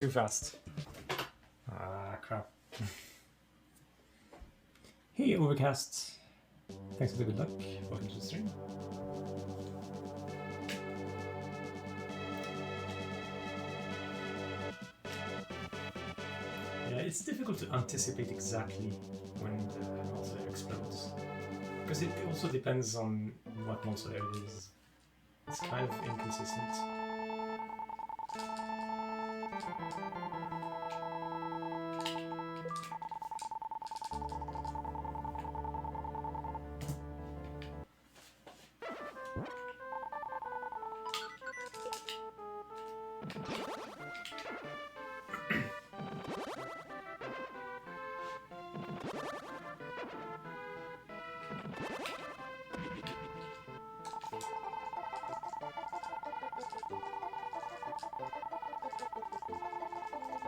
Too fast. Ah, crap. Hey, Overcast. Thanks for the good luck. Welcome to the stream. Yeah, it's difficult to anticipate exactly when the monster explodes. Because it also depends on what monster it is. It's kind of inconsistent.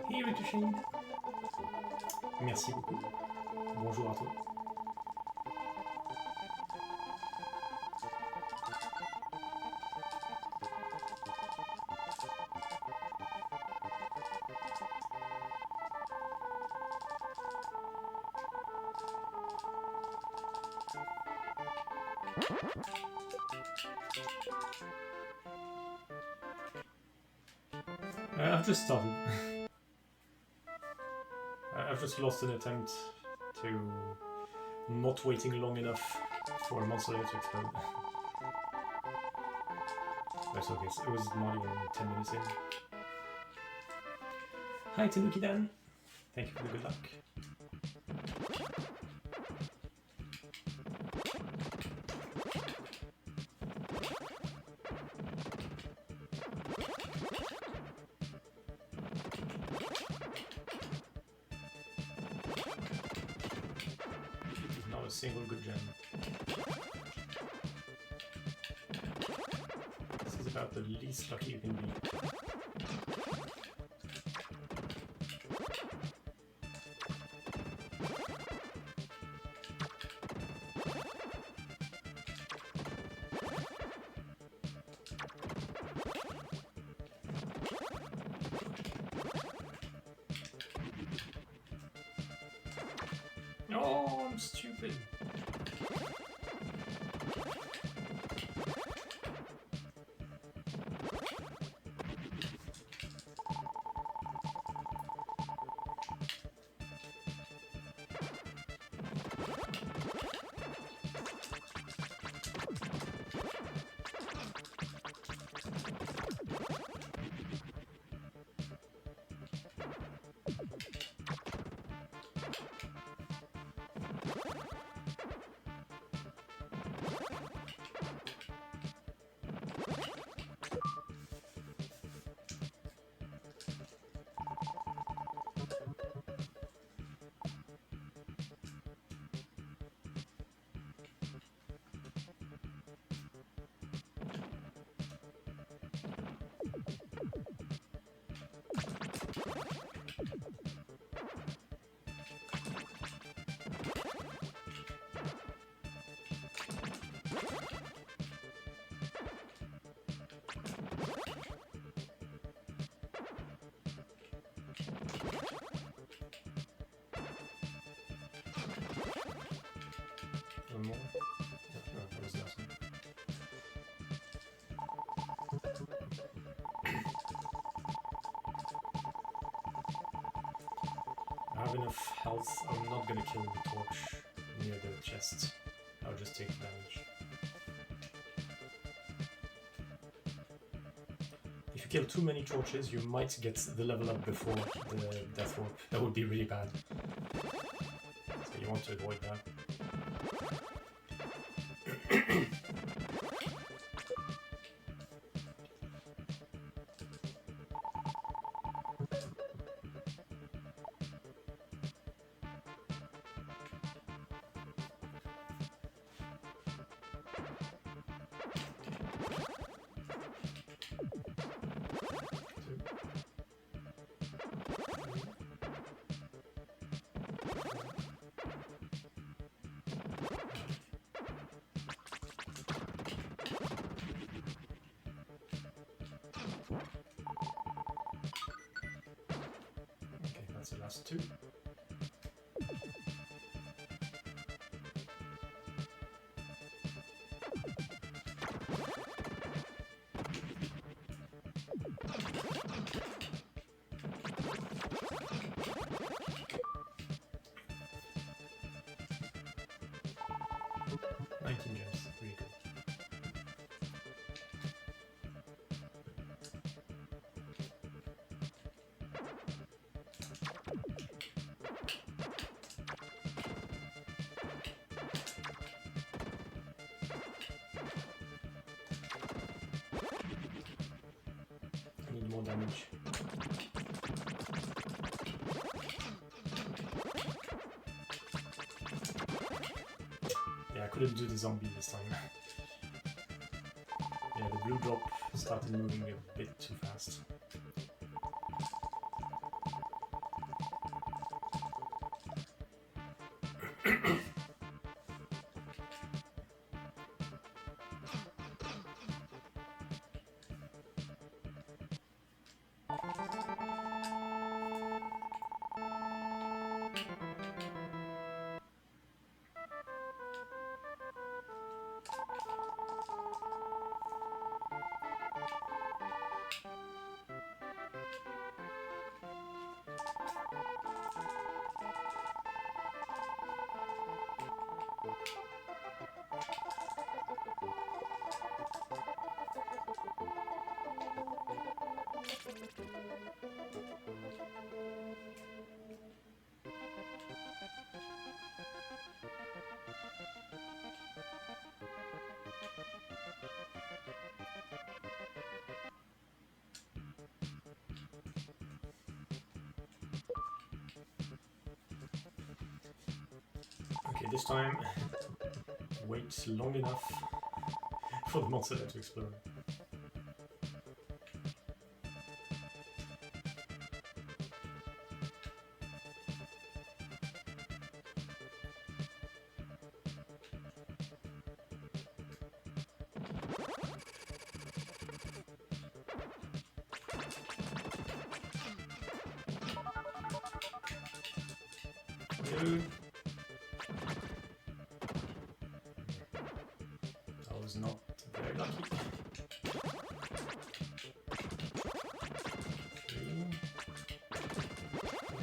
Hey Ricochet. Merci beaucoup. Bonjour à toi. I've just started. I've just lost an attempt to not waiting long enough for a monster to explode. That's okay, it was not even 10 minutes in. Hi Tanuki Dan, thank you for the good luck. Not a single good gem. This is about the least lucky you can be. Oh, I'm stupid. One more? No, that was the last one. I have enough health, I'm not gonna kill the torch near the chest. I'll just take damage. If you kill too many torches, you might get the level up before the death warp. That would be really bad. So you want to avoid that. the last two. Gems, really good. I need more damage. Yeah, I couldn't do the zombie this time. Yeah, the blue drop started moving a bit too fast. Okay, this time wait long enough for the monster to explode. I was not very lucky. 3, 4,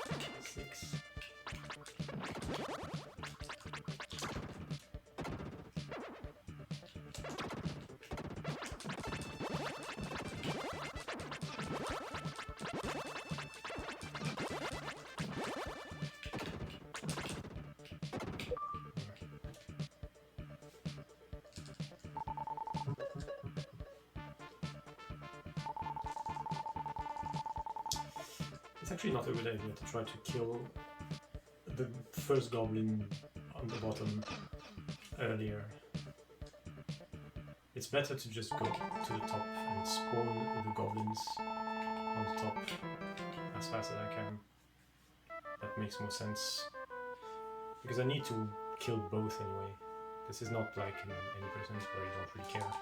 5, 6. It's actually not a good idea to try to kill the first goblin on the bottom earlier. It's better to just go to the top and spawn the goblins on the top as fast as I can. That makes more sense. Because I need to kill both anyway. This is not like in any Persons where you don't really care.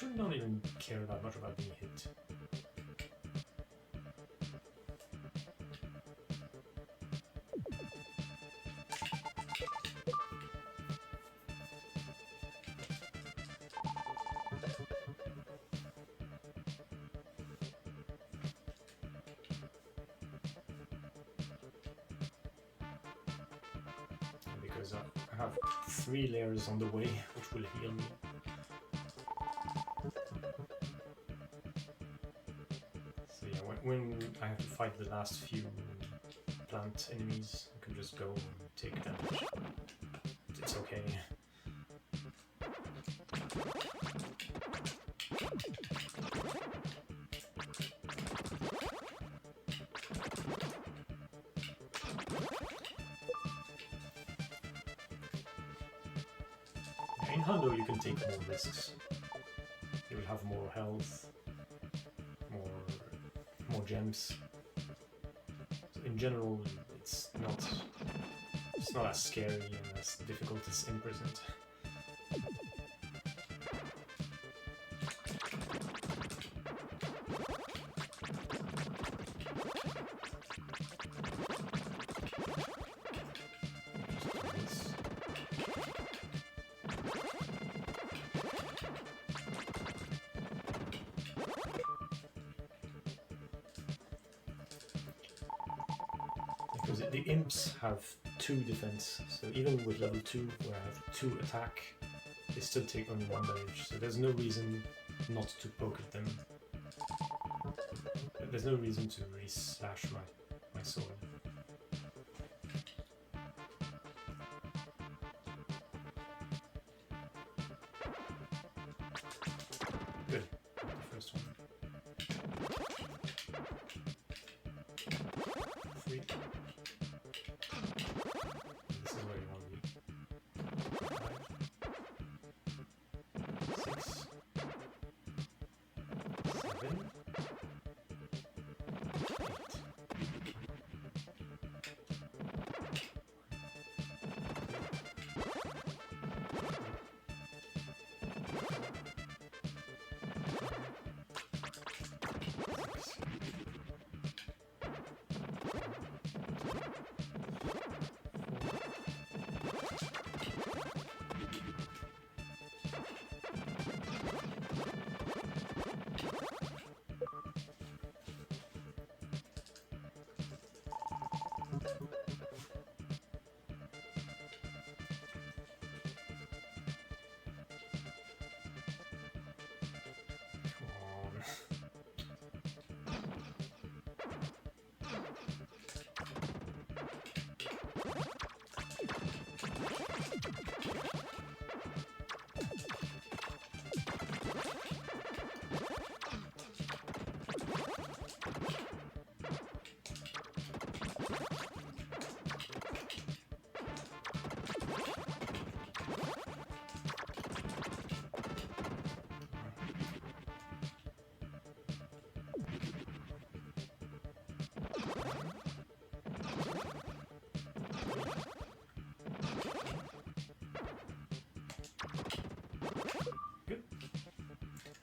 actually don't even care that much about being hit. Because I have 3 layers on the way, which will heal me. So yeah, when I have to fight the last few plant enemies, I can just go and take damage. It's okay. In Hundo you can take more risks. You will have more health, more gems. So in general, it's not as scary and as difficult as Imprisoned. Because the imps have 2 defense, so even with level 2, where I have 2 attack, they still take only 1 damage, so there's no reason not to poke at them. There's no reason to really slash my sword. Good, the first one. 3. This is where you want to be. 5, 6, 7, 8.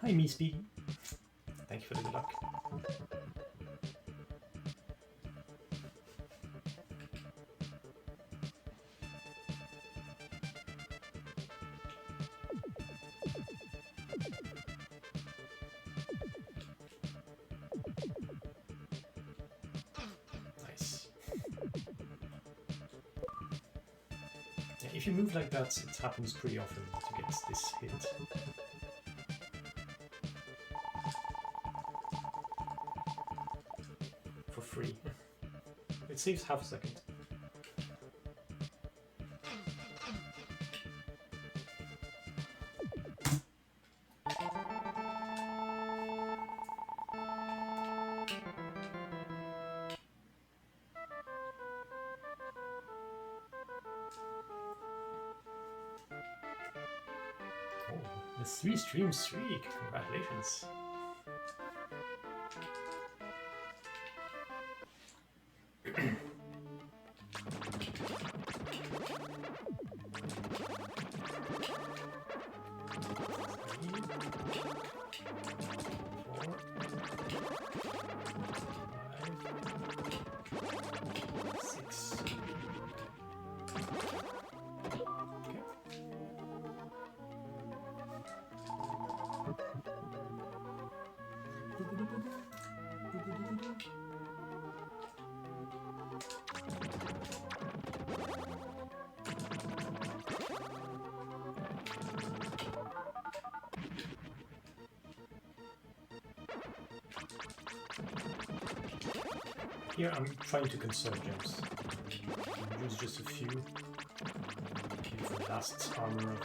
Hi, me Speed. Thank you for the good luck. Nice. Yeah, if you move like that, it happens pretty often to get this hit. For free. It saves half a second. Oh, the 3-stream streak! Congratulations! Here I'm trying to conserve gems. Use just a few. Use the last armor of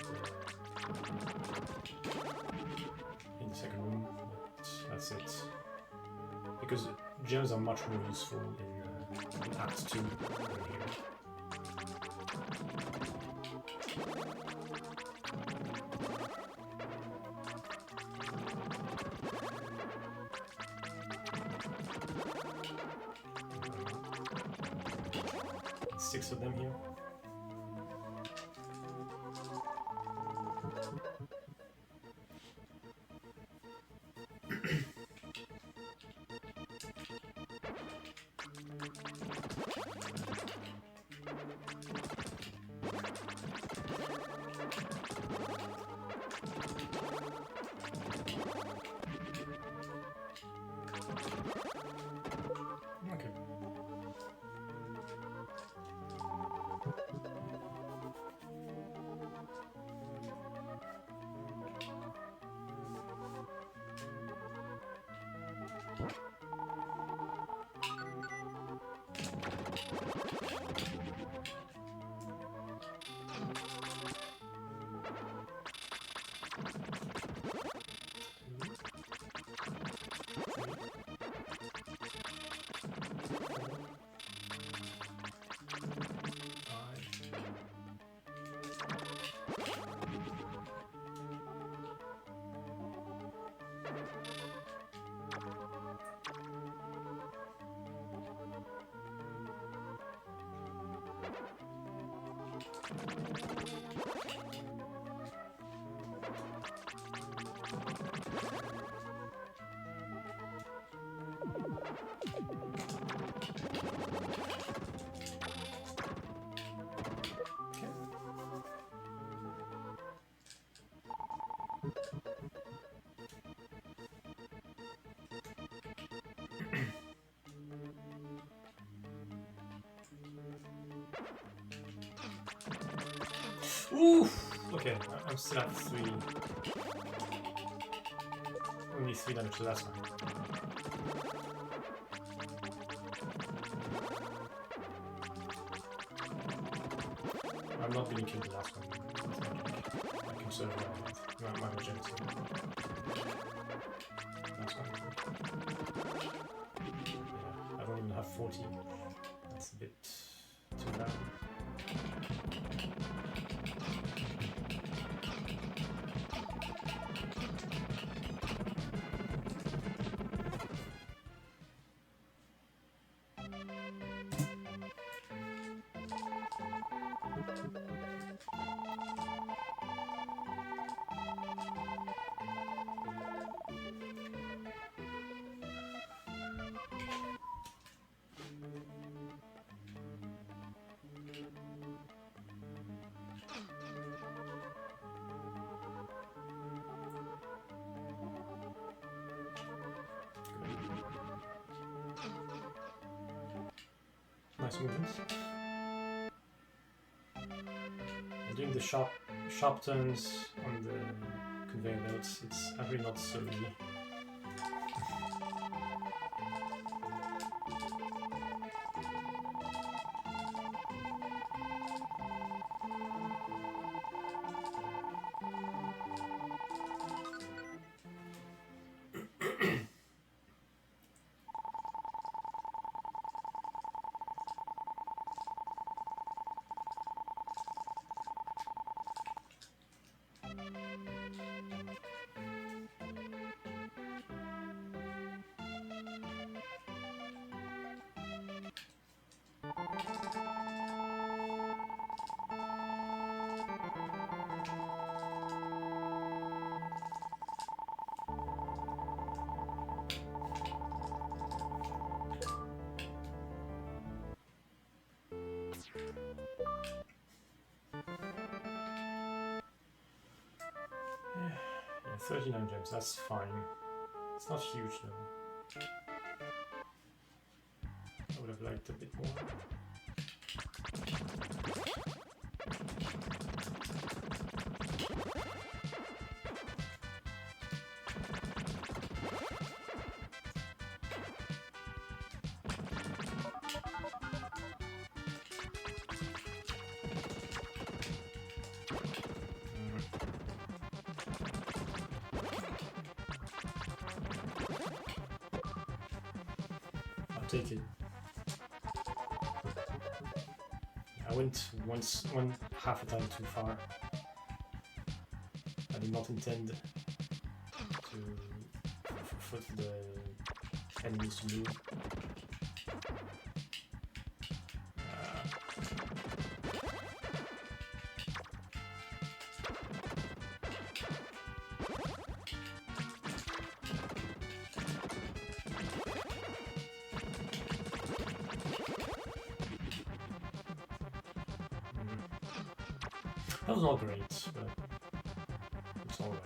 in the second room, but that's it. Because gems are much more useful in Act 2 than here. Six of them here. Ooh! Okay, I'm still at 3. Only 3 damage, so that's fine. I'm not going to kill the last one. I can serve my agility. That's fine. Yeah, I don't even have 40. That's a bit too bad. Nice movements. And doing the sharp turns on the conveyor belts, it's actually not so easy. 39 gems, that's fine. It's not huge though. I would have liked a bit more. Take it. I went one half a time too far. I did not intend for the enemies to move. That was not great, but it's alright.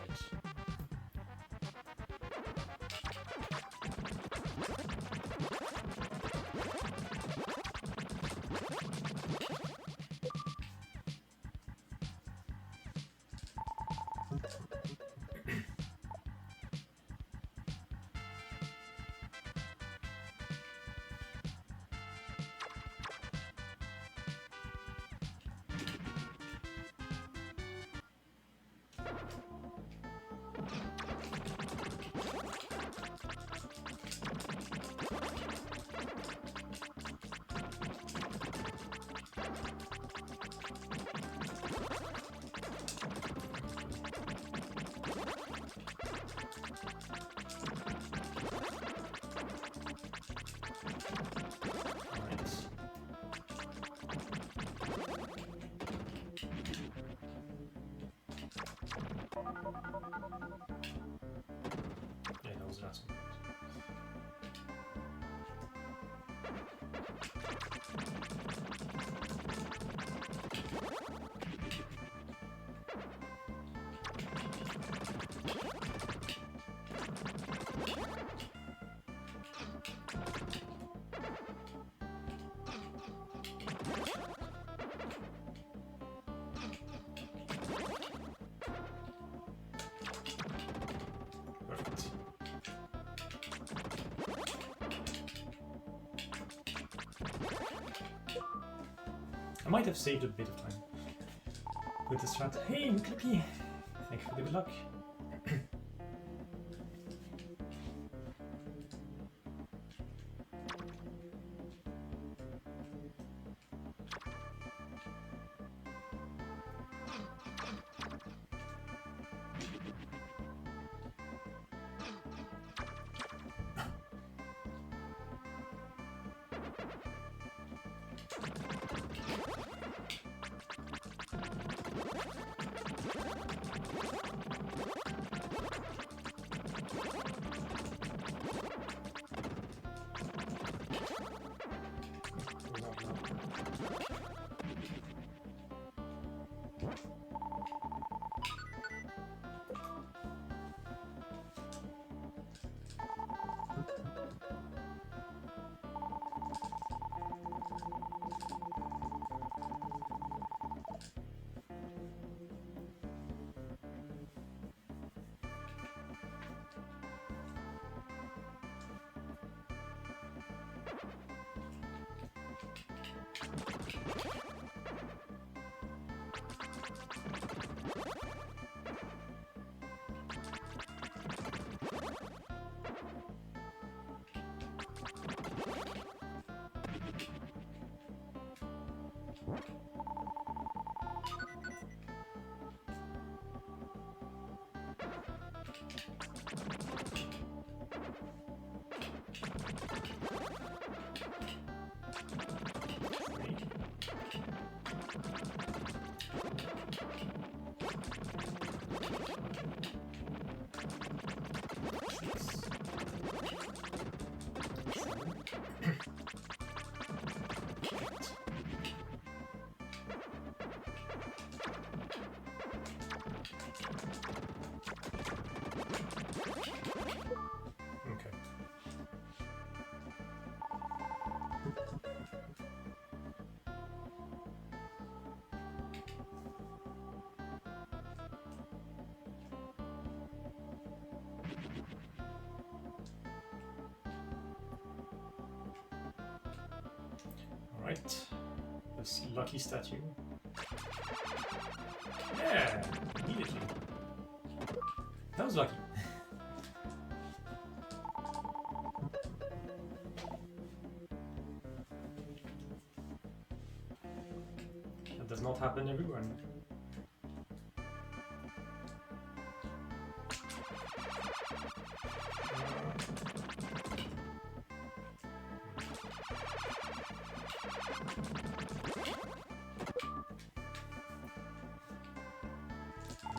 Yeah, that was the last one. Perfect. I might have saved a bit of time with the strat. Hey, mclepke! Thank you for the good luck. Alright. This lucky statue. Yeah! Immediately. That was lucky. That does not happen everywhere.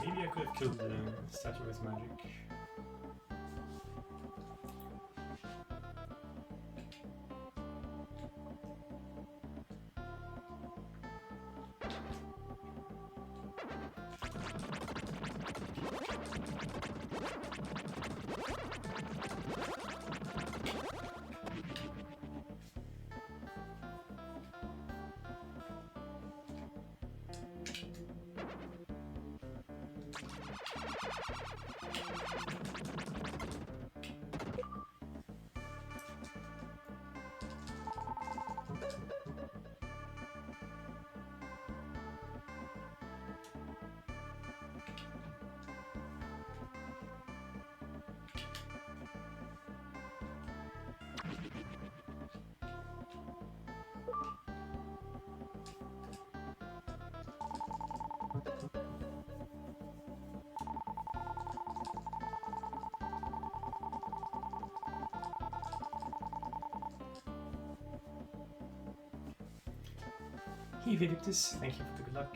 Maybe I could have killed the statue with magic. Hey Victus, thank you for the good luck.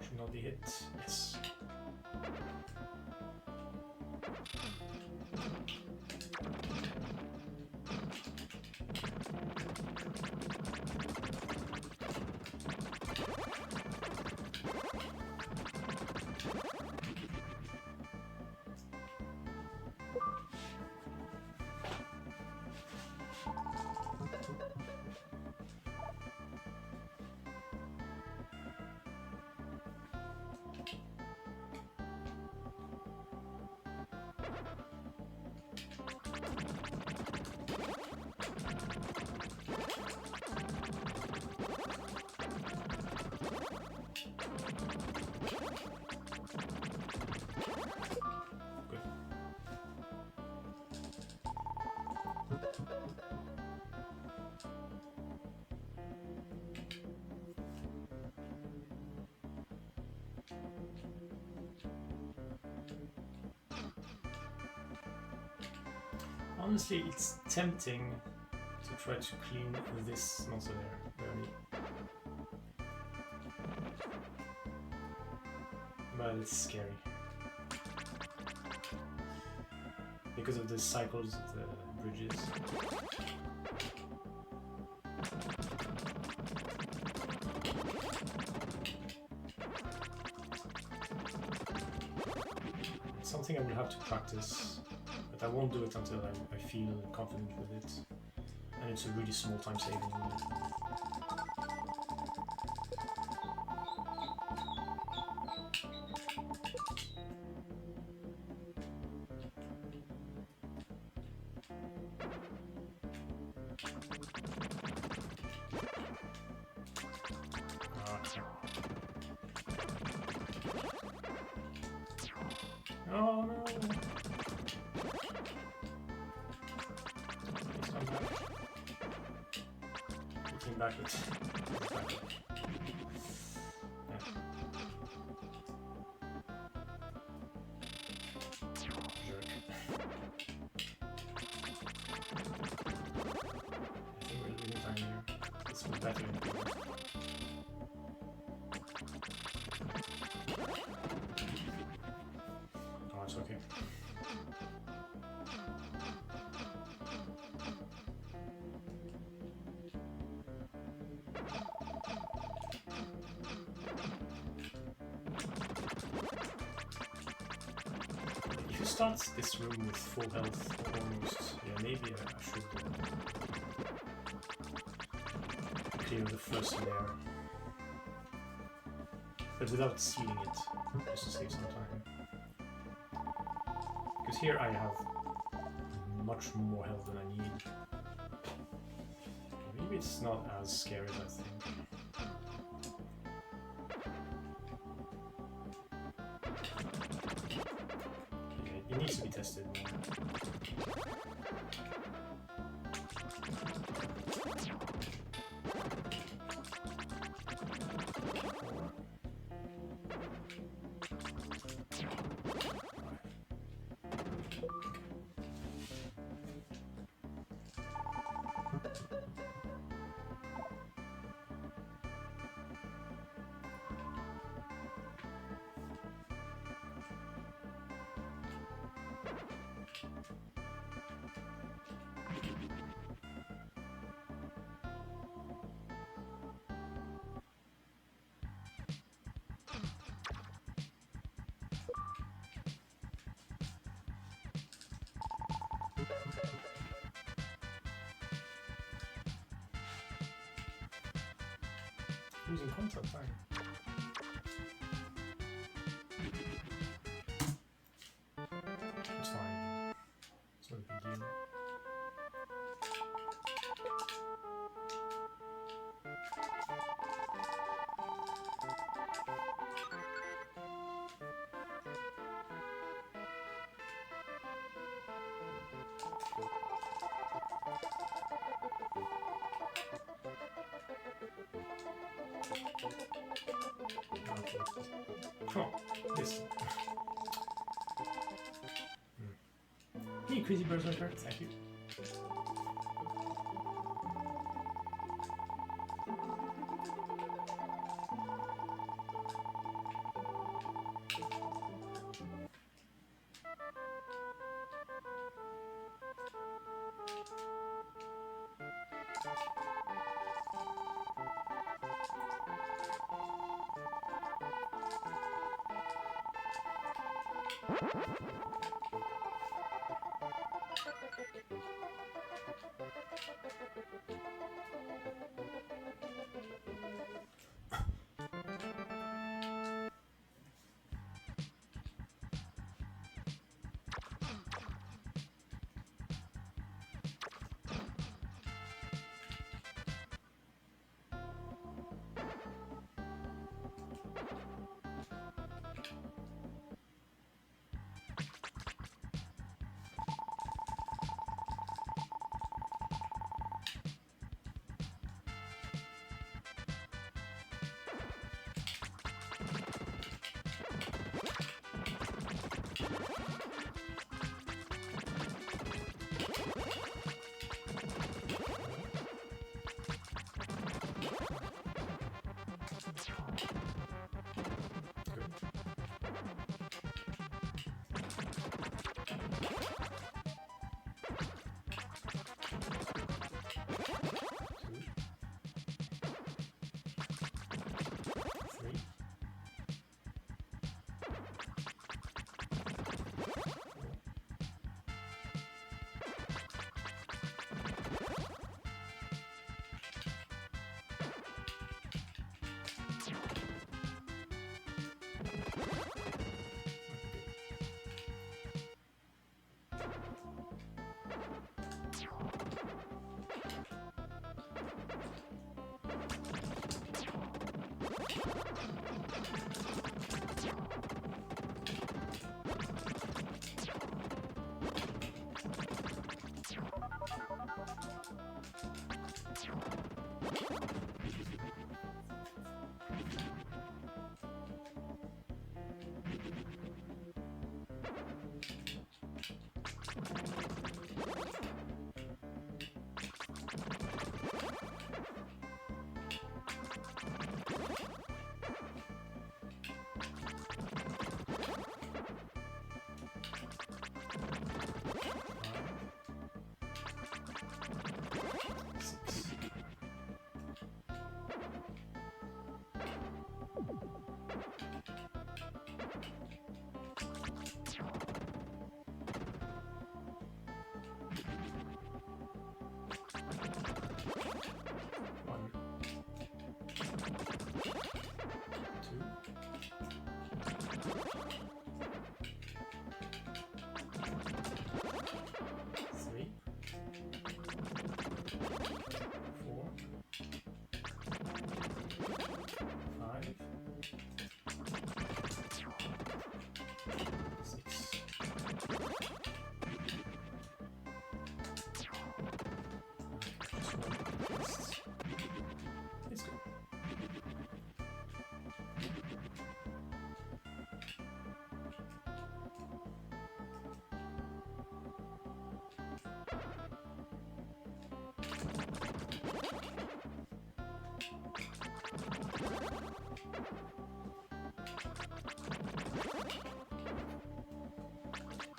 Should not be hit. Yes. Honestly, it's tempting to try to clean this monster there early. But it's scary. Because of the cycles of the bridges. It's something I will have to practice. But I won't do it until I feel confident with it. And it's a really small time saving. Oh no! Please come back. backwards. Yeah. Jerk. I think we're losing time here. Let's move back in. Oh, it's okay. If you start this room with full health almost, yeah, maybe I should clear the first layer. But without sealing it, just to save some time. Because here I have much more health than I need. Maybe it's not as scary as I think. Okay, it needs to be tested more. Losing content, fine. It's fine. It's not a big deal. Oh, this. Hey, Crazy Berserker, thank you.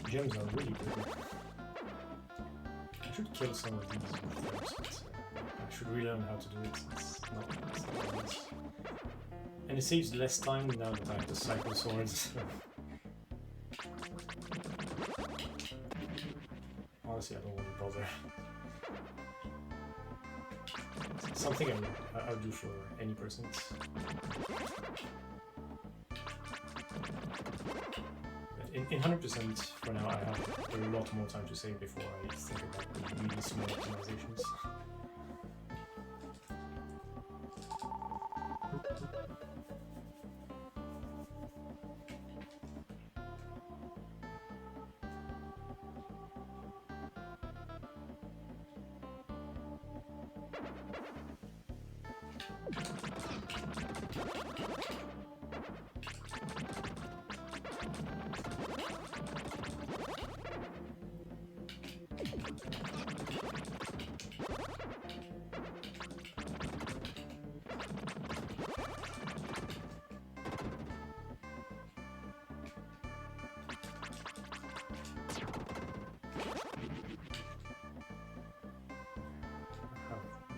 Gems are really good. I should kill some of these first. I should relearn how to do it. It's not obvious. And it saves less time now that I have to cycle swords. Honestly, I don't want to bother. It's something I'll do for any person. But in 100% for now, I have a lot more time to save before I think about the really small optimizations.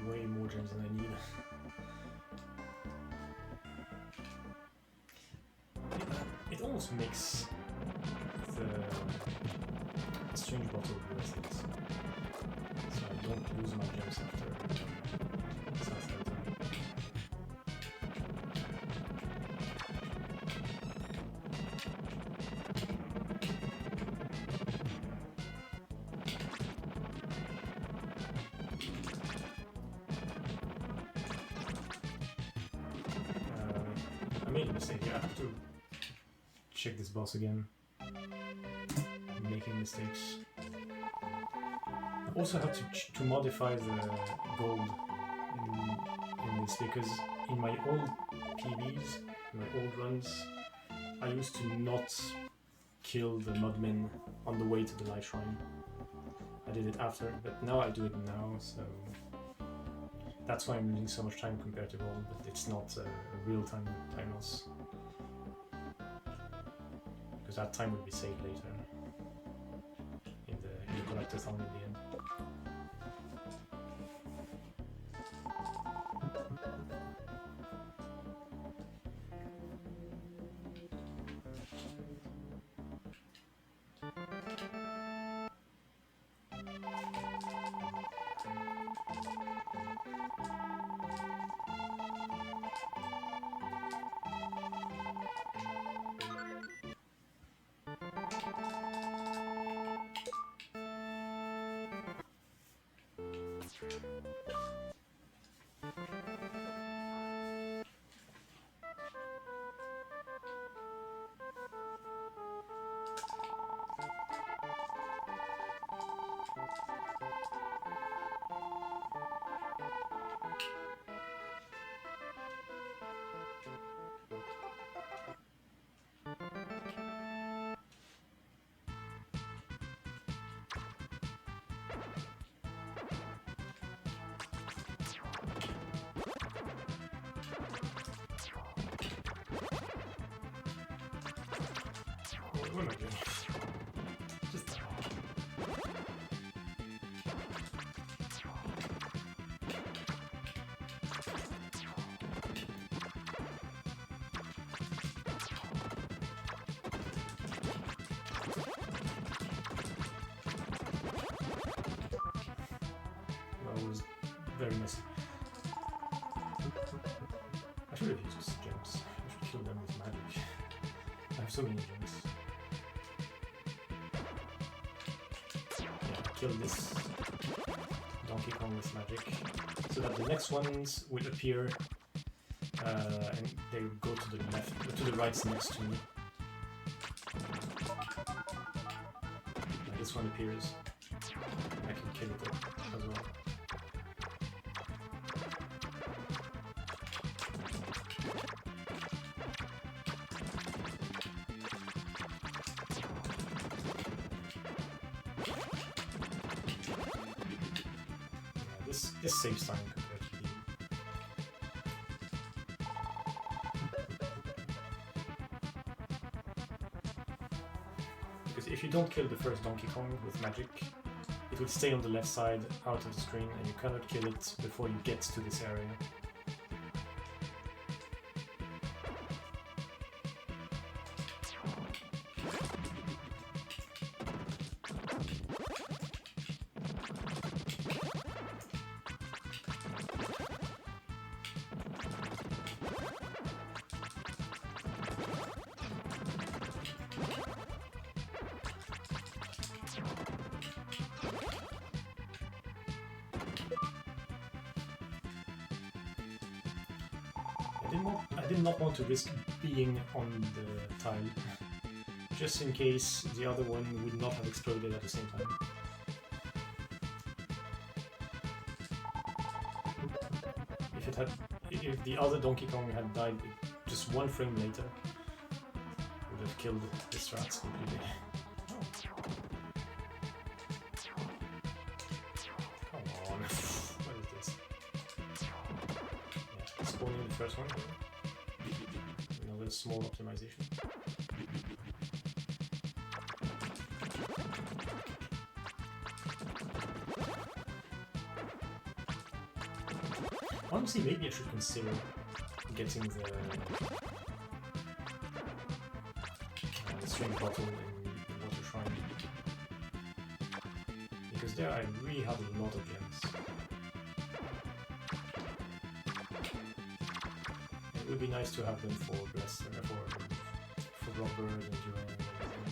Way more gems than I need. It almost makes the strange bottle worth it. So I don't lose my gems after South Delta. I made a mistake here. I have to check this boss again. I'm making mistakes. I also have to modify the gold in this because in my old PBs, in my old runs, I used to not kill the mudmen on the way to the light shrine. I did it after, but now I do it now, so that's why I'm losing so much time compared to old, but it's not a real time loss. Because that time will be saved later in the collectathon in the end. What am I doing? Just... That was very messy. I should have used gems. I should kill them with magic. I have so many gems. Kill this Donkey Kong with magic, so that the next ones will appear and they will go to the left, to the right next to me. Like this one appears, I can kill it as well. This saves time compared to Because if you don't kill the first Donkey Kong with magic, it will stay on the left side out of the screen and you cannot kill it before you get to this area. I did not want to risk being on the tile, just in case the other one would not have exploded at the same time. If the other Donkey Kong had died just 1 frame later, it would have killed the strats completely. Come on, what is this? Yeah, spawning the first one. Another small optimization. Honestly, maybe I should consider getting the string bottle in the Water Shrine. Because there I really have a lot of gems. It would be nice to have them for Robert and Duran and everything.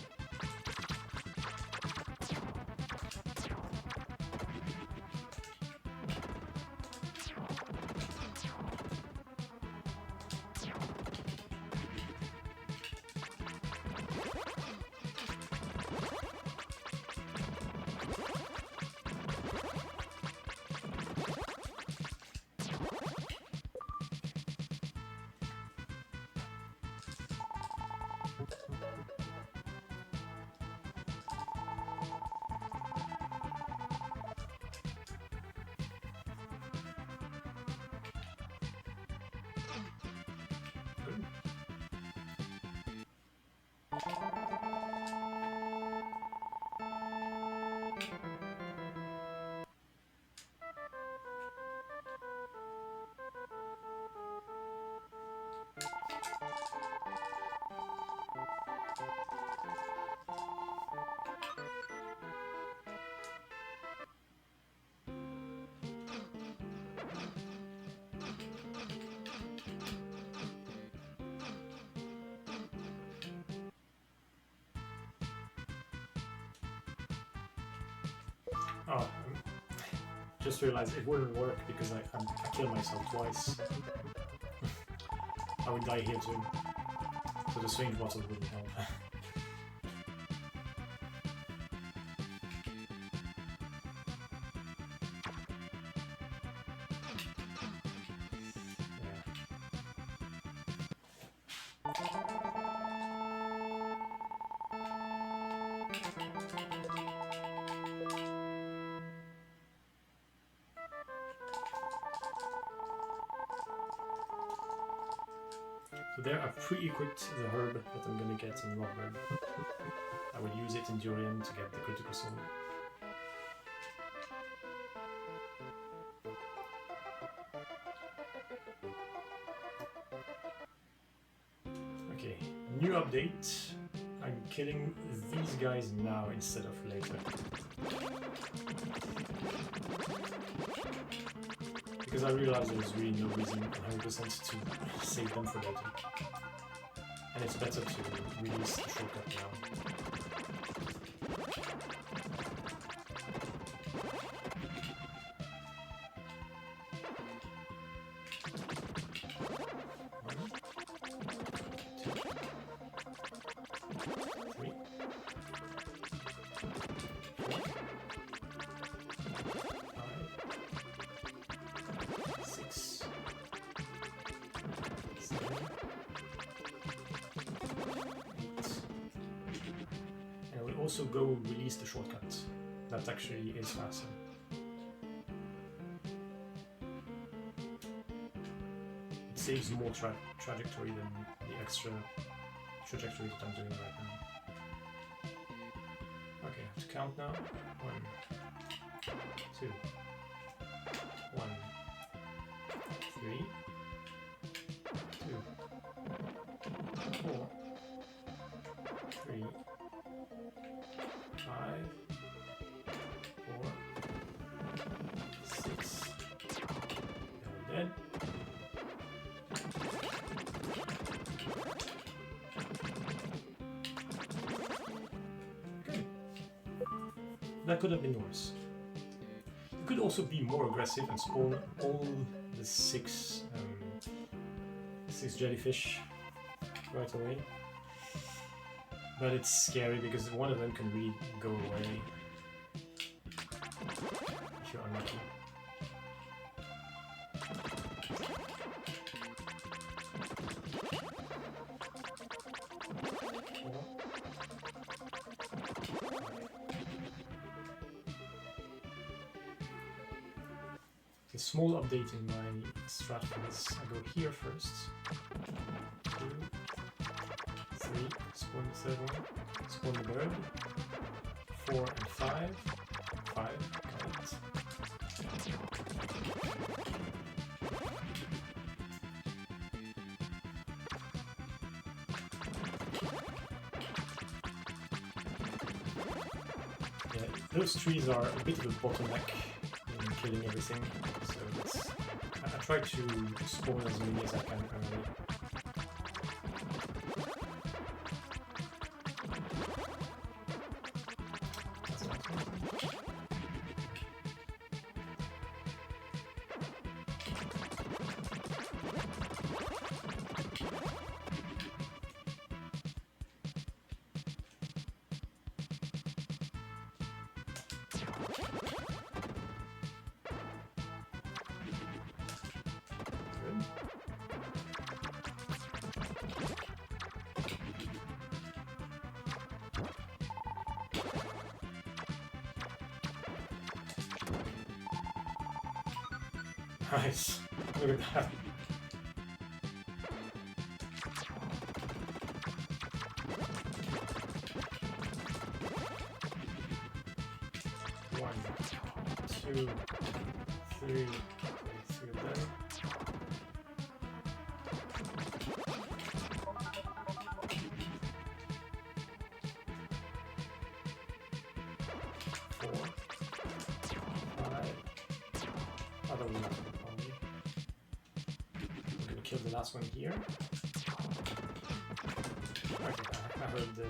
Oh, just realized it wouldn't work because I killed myself twice. I would die here too. So the swing bottle wouldn't help. So there I've pre-equipped the herb that I'm gonna get in Rockbird. I will use it in Durian to get the critical soul. Okay, new update. I'm killing these guys now instead of later. Because I realized there's really no reason 100% to save them for later. And it's better to release the shortcut now. Also go release the shortcut. That actually is faster. It saves more trajectory than the extra trajectory that I'm doing right now. count now. 1, 2, 1, 3, 2, 4, 3, 5, 4, 6. Now we're dead. Okay. That could have been worse. You could also be more aggressive and spawn all the six jellyfish right away. But it's scary because one of them can really go away if you're unlucky. A small update in my strat for this. I go here first. 2, 3, spawn the third one. Spawn the bird. 4 and 5. 5, got it. Yeah, those trees are a bit of a bottleneck in killing everything, so I try to spawn as many as I can early. That's nice. Nice. Look at that. One, 2, 3. 3 of them. 4, 5. Other one. Kill the last one here. Okay, I heard the...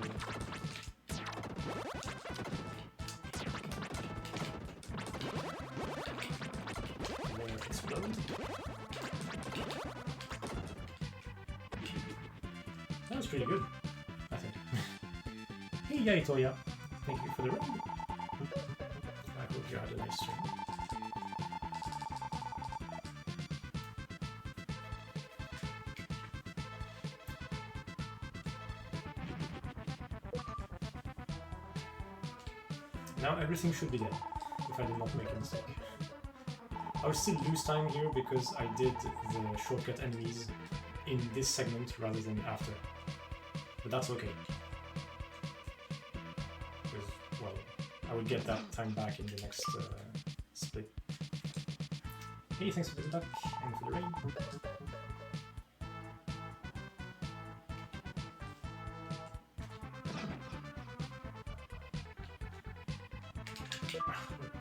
There explode. That was pretty good, I think. Hey, yay, Toya. Thank you for the raid. I hope you had a nice stream. Now everything should be dead, if I did not make a mistake. I will still lose time here because I did the shortcut enemies in this segment rather than after. But that's okay. Because, well, I will get that time back in the next split. Hey, thanks for the duck and for the raid.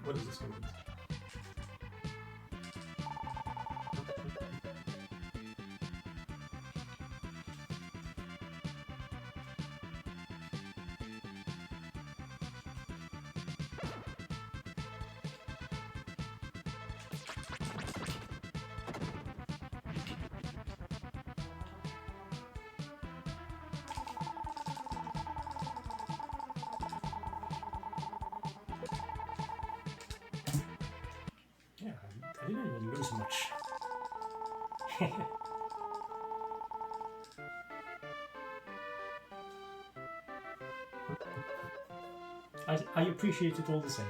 What is this movement? Yeah, I didn't even lose much. I appreciate it all the same.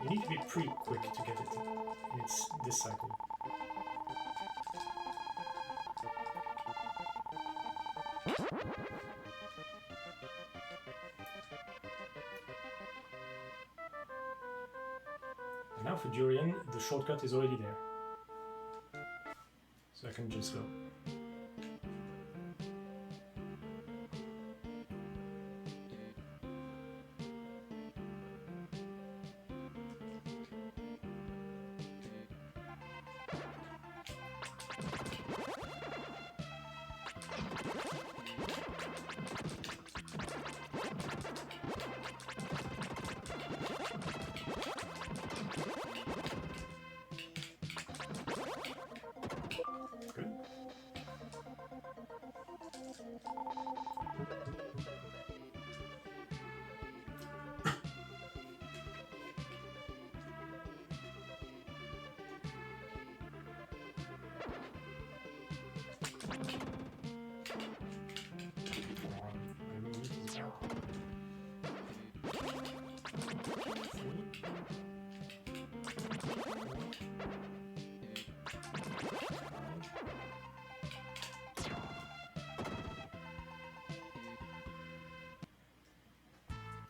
You need to be pretty quick to get it in this cycle. And now for Durian, the shortcut is already there. So I can just go.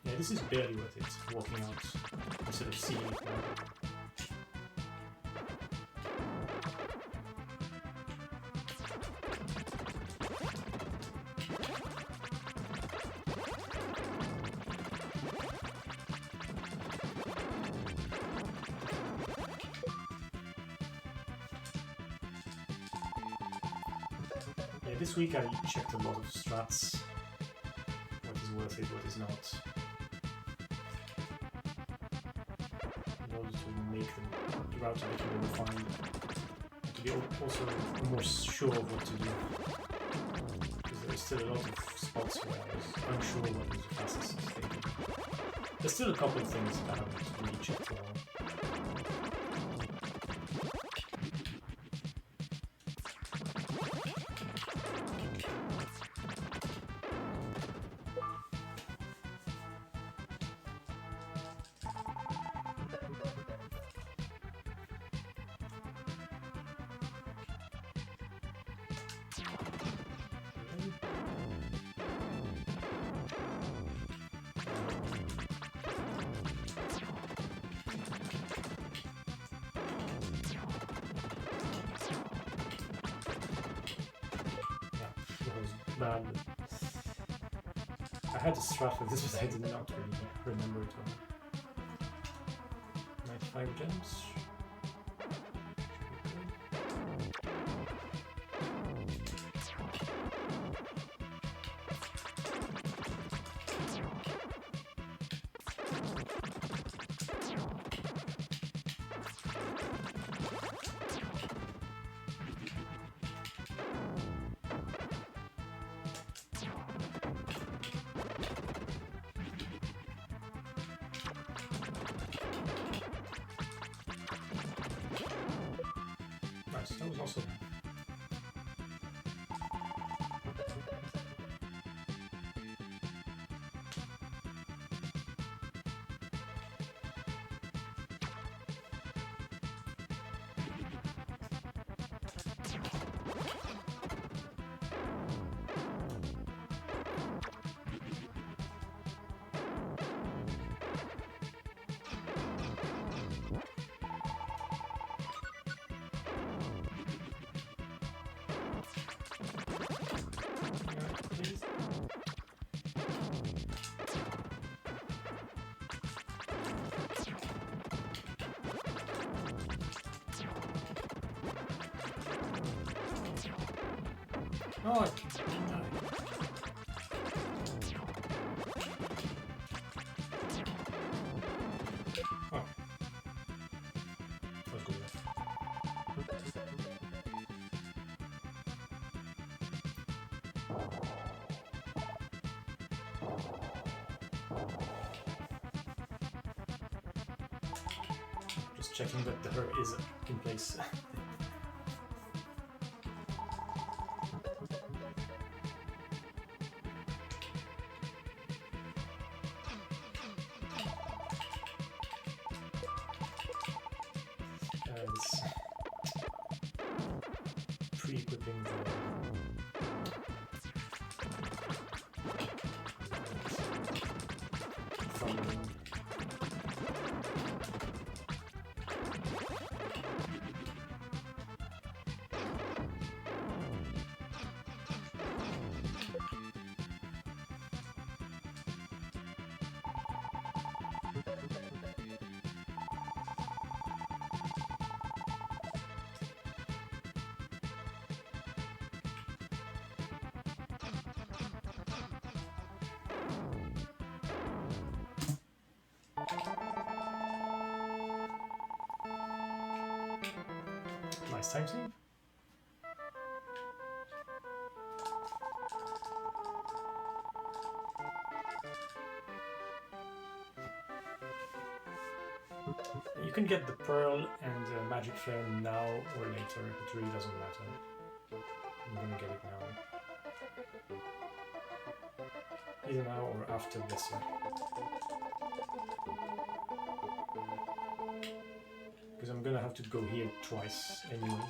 Yeah, this is barely worth it, walking out instead of seeing it now. Yeah, this week I checked a lot of strats. What is worth it, what is not. In order to make the route a bit more refined. And to be also more sure of what to do. Because there is still a lot of spots where I was unsure what was the fastest thing. There's still a couple of things that I haven't really checked well. Bad. I had a strat for this, but I did not really remember it well. 95 gems. That was also oh, I didn't die. Oh. That was good enough. Just checking that the herb is in place. keeping the from nice time save. You can get the pearl and the magic flare now or later, it really doesn't matter. I'm gonna get it now. Either now or after this year. Because I'm gonna have to go here twice anyway.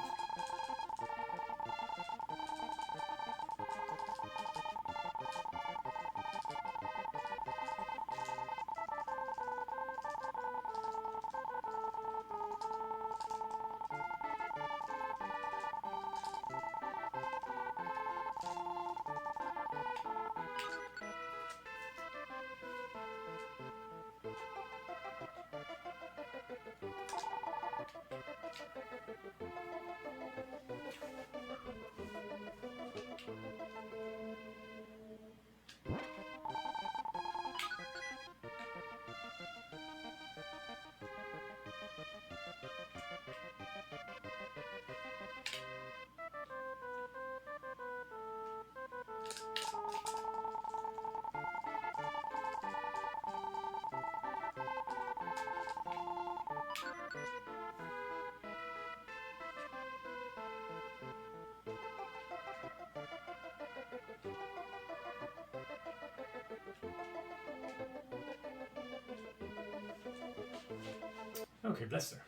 Okay, bless her.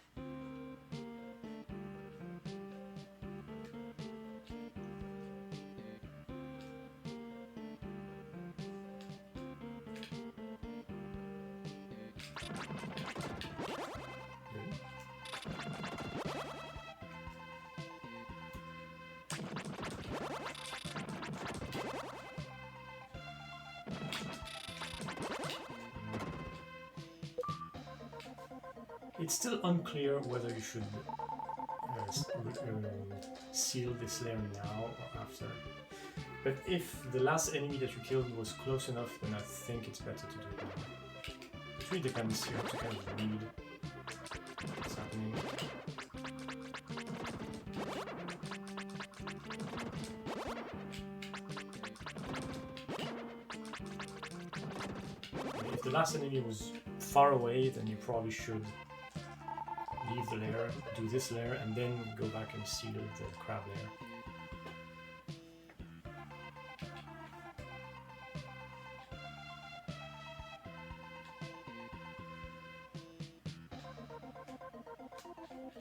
It's still unclear whether you should seal this layer now or after. But if the last enemy that you killed was close enough, then I think it's better to do it now. It really depends, you have to kind of read what's happening. If the last enemy was far away, then you probably should leave the layer, do this layer, and then go back and seal the crab layer.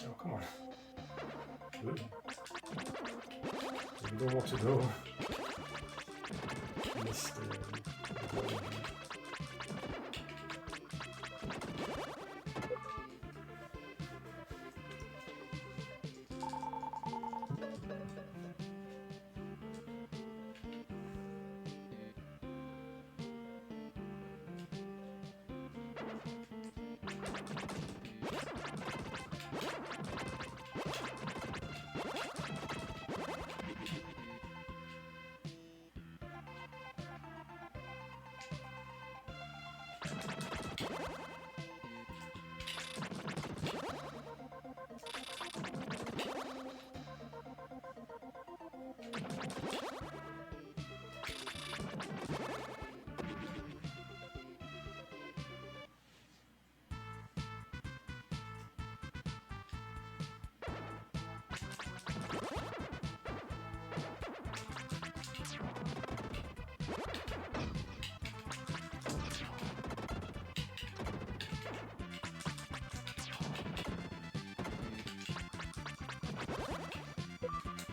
Oh, come on. Good. You don't want to go. Miss the golden.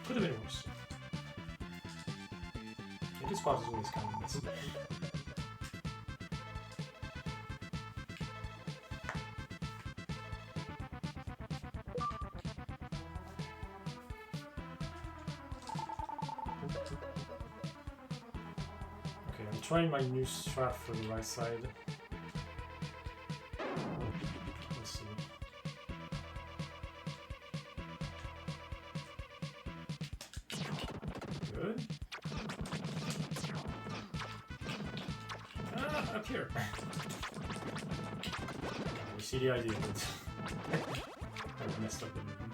Could have been worse. part is always kind of messy. Okay, I'm trying my new strat for the right side. Let's see. Good. Ah, up here. You see the idea of it. I've messed up the movement.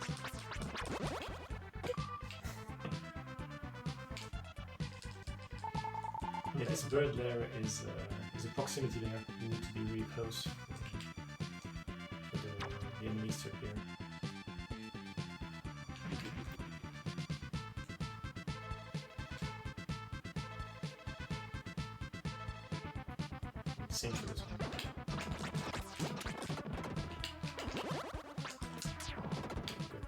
Yeah, this bird layer is a proximity layer. You need to be really close for the enemies to appear. Same for this one. Good.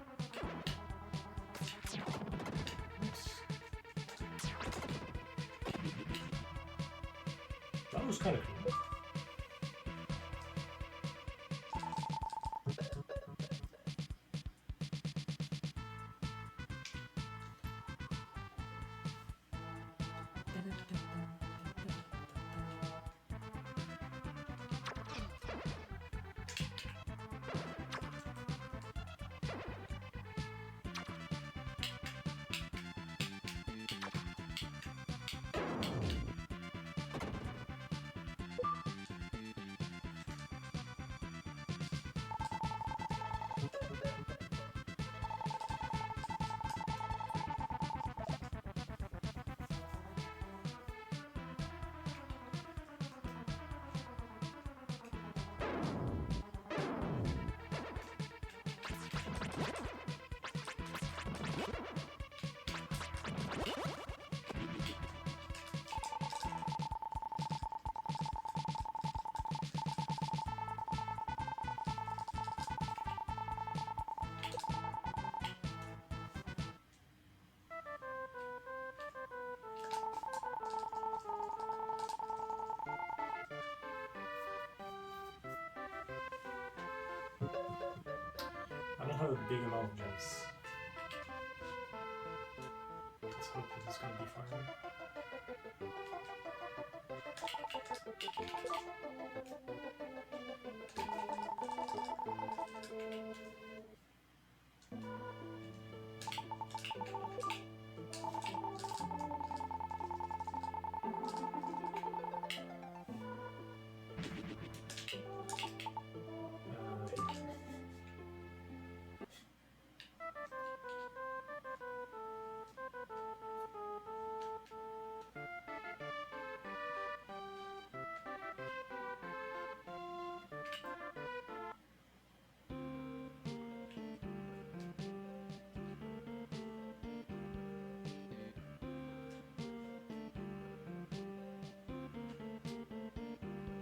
Nice. That was kind of cool. I don't have a big amount of gems. Let's hope that it's gonna be fine.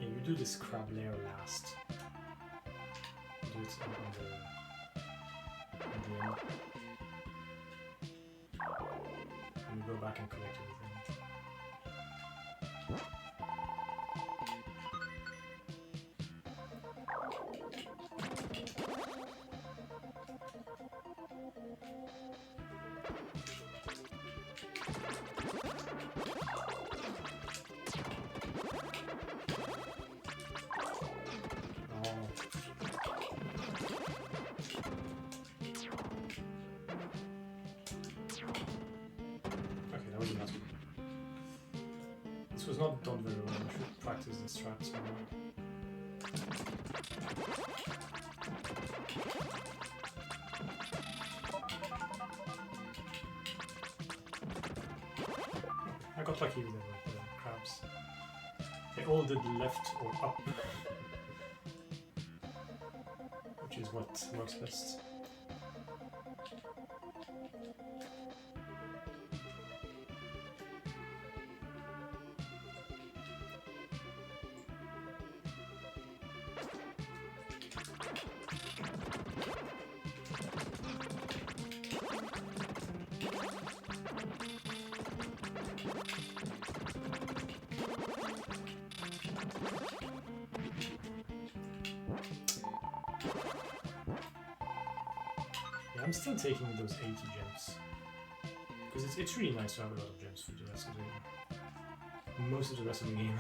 You do this crab layer last. You do it on the end. And you go back and collect everything. This was not done very well. I should practice the strats more. I got lucky with the crabs. They all did left or up, which is what works best. I'm still taking those 80 gems. Because it's really nice to have a lot of gems for the rest of the game. Most of the rest of the game.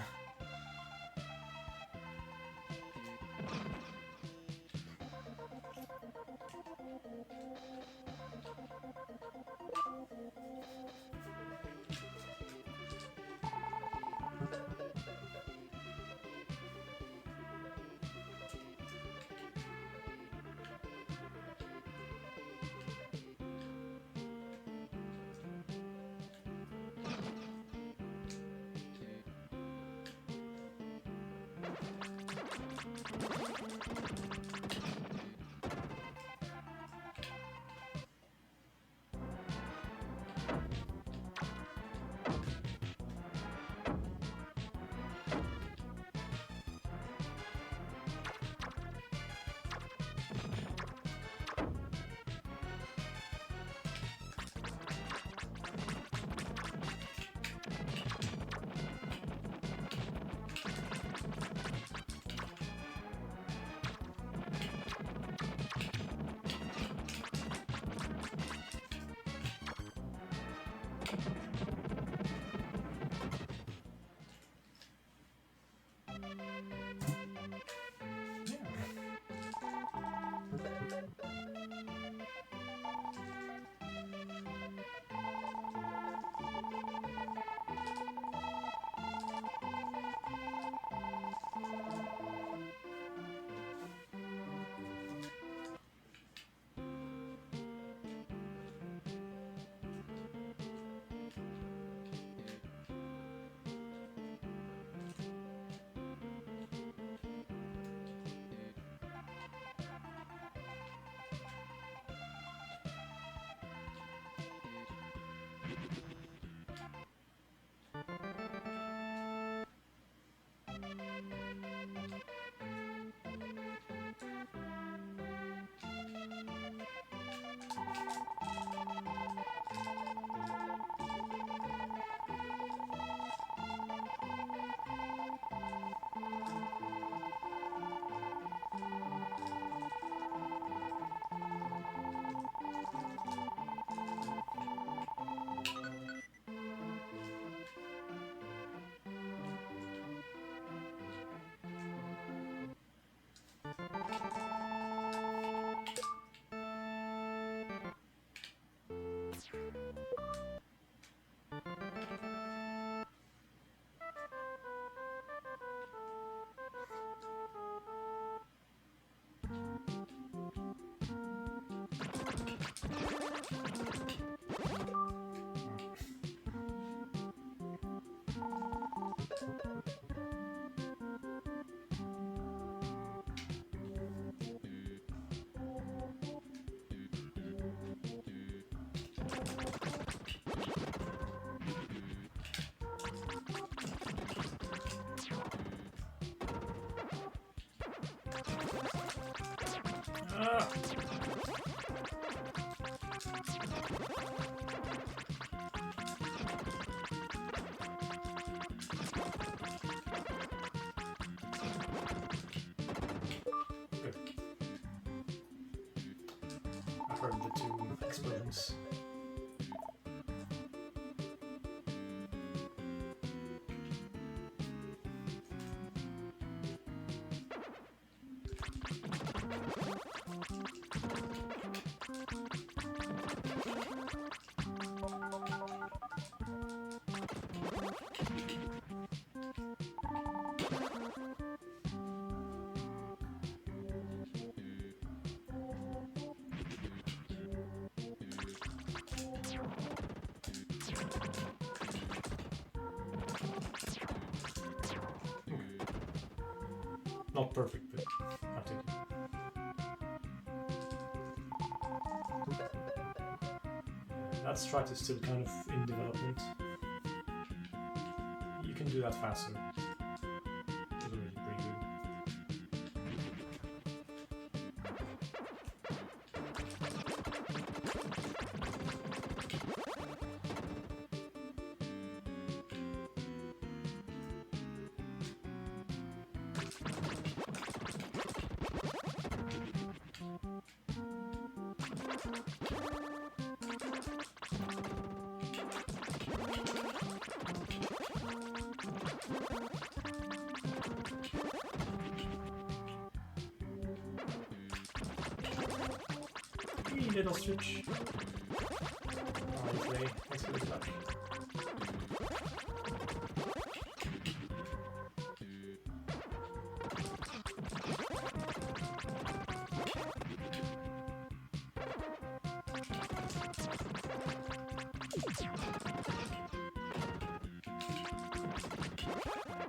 Heard the two explosions. Not perfect, but I'll take it. That strat is still kind of in development. You can do that faster. It's already pretty good. Wee little switch. Oh, you play. Thanks for the luck.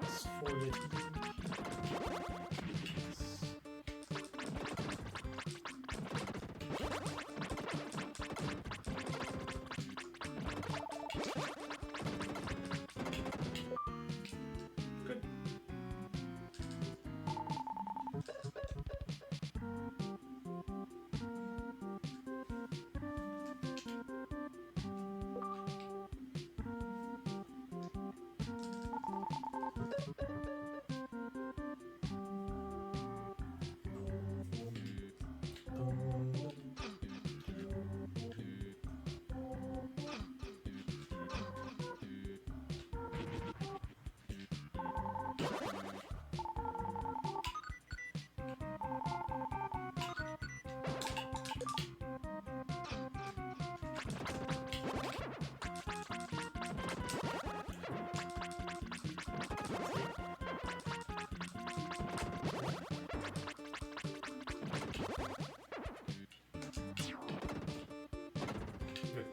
It's 4 little. Good. Good.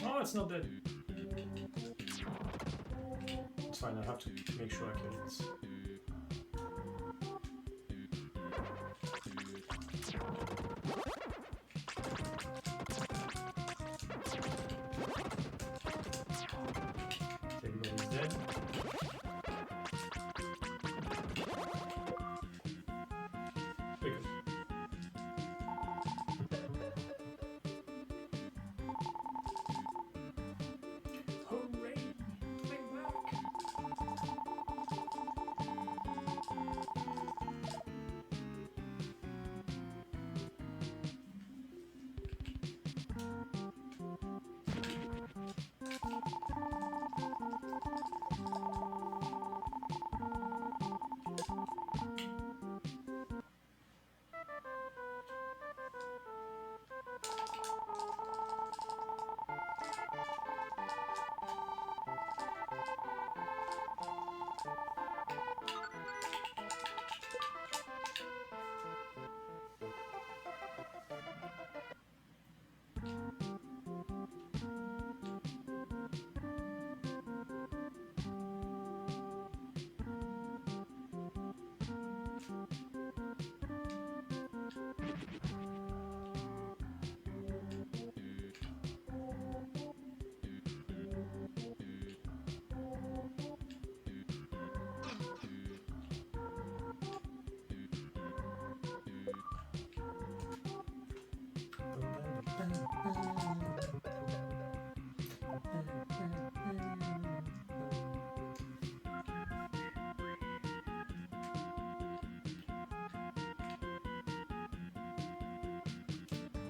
Oh, it's not dead. It's fine, I have to make sure I kill it. Everybody's dead. Very good. Hooray! I'm back!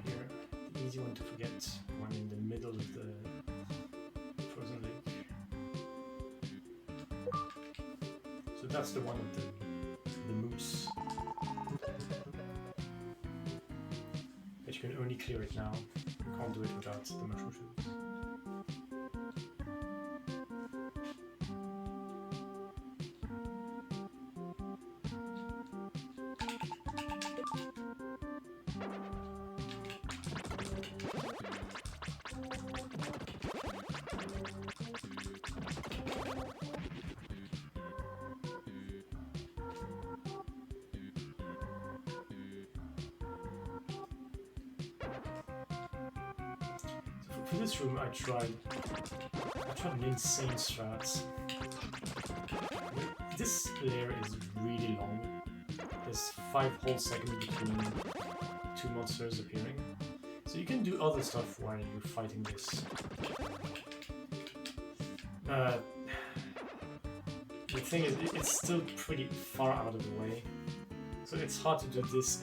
Here, the easy one to forget, one in the middle of the frozen lake. So that's the one with the moose. But you can only clear it now. You can't do it without the mushroom shoots. for this room, I tried an insane strats. This layer is really long. There's 5 whole seconds between 2 monsters appearing. So you can do other stuff while you're fighting this. The thing is, it's still pretty far out of the way. So it's hard to do this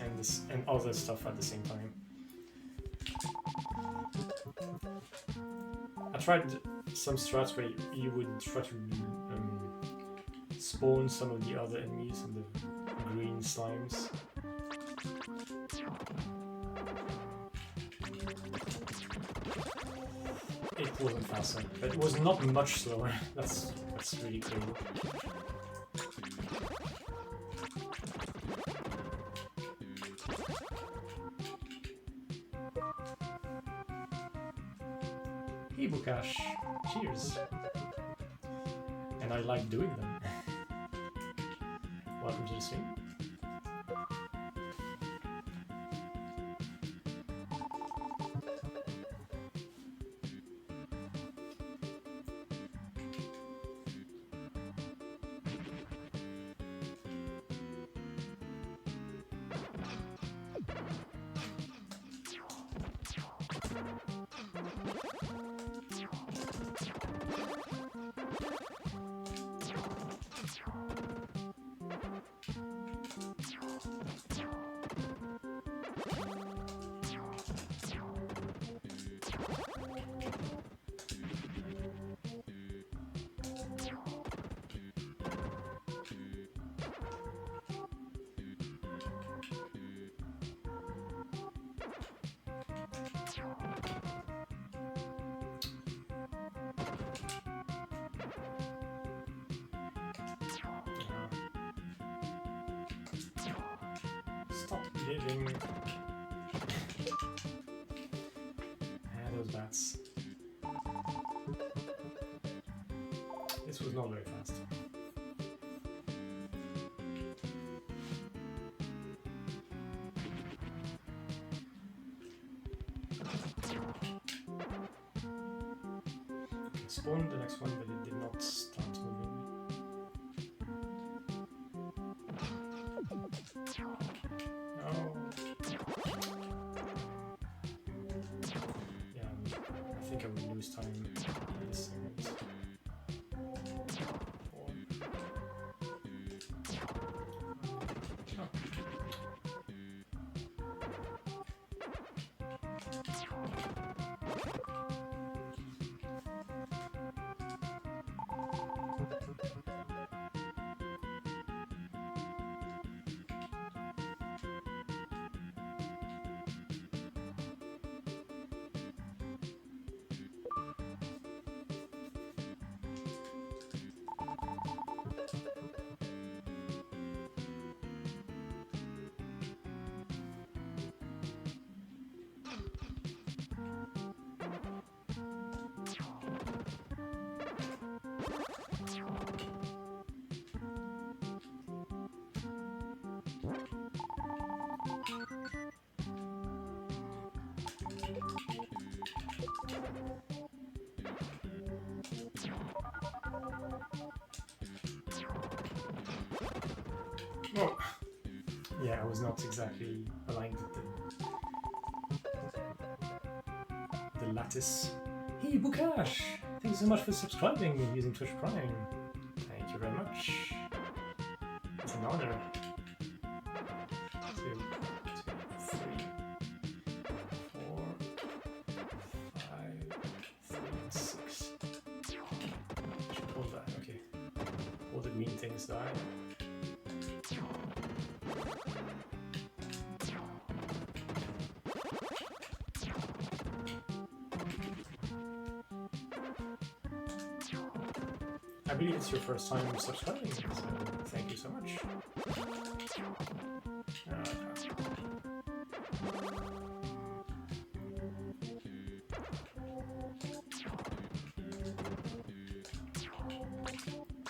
and other stuff at the same time. I tried some strats where you would try to spawn some of the other enemies in the green slimes. It wasn't faster, but it was not much slower. That's really cool. Hey Bukash, cheers! And I like doing them. Welcome to the stream. Stop living. Those bats. This was not very fast. Okay, spawned the next one, but it did not start moving. I think I will lose time in this segment. Oh, yeah, I was not exactly aligned with the lattice. Hey, Bukash! Thank you so much for subscribing and using Twitch Prime. Thank you very much. It's an honor. 2, 3, 4, 5, 3, 6. Should hold that, okay. All the mean things die. I believe it's your first time subscribing, so thank you so much.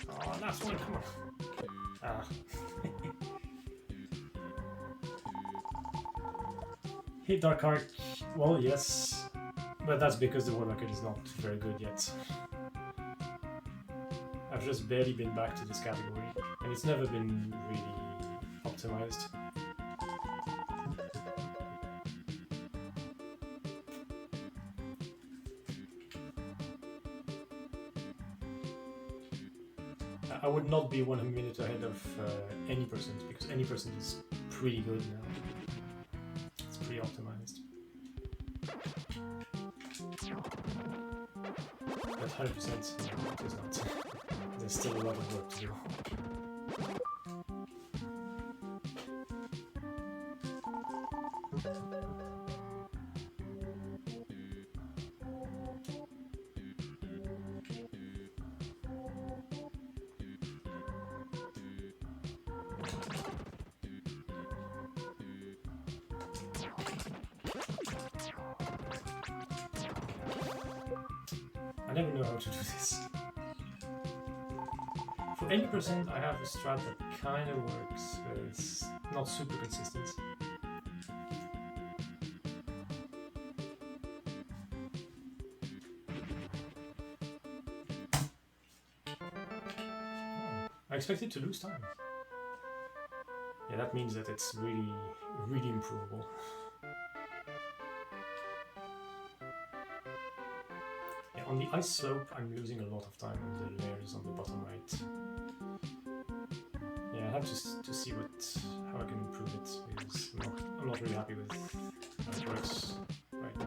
Oh, last one, come on. Hey, Dark Ark. Well, yes. But that's because the world record is not very good yet. I've just barely been back to this category, and it's never been really optimized. I would not be 1 minute ahead of any percent, because any percent is pretty good now. It's pretty optimized. But 100% no, it is not. There's still a lot of work to do. I never know how to do this. For 80%, I have a strat that kind of works, but it's not super consistent. I expected to lose time. Yeah, that means that it's really, really improvable. Yeah, on the ice slope, I'm losing a lot of time on the layers on the bottom right. Yeah, I have to see how I can improve it, because I'm not really happy with how it works right now.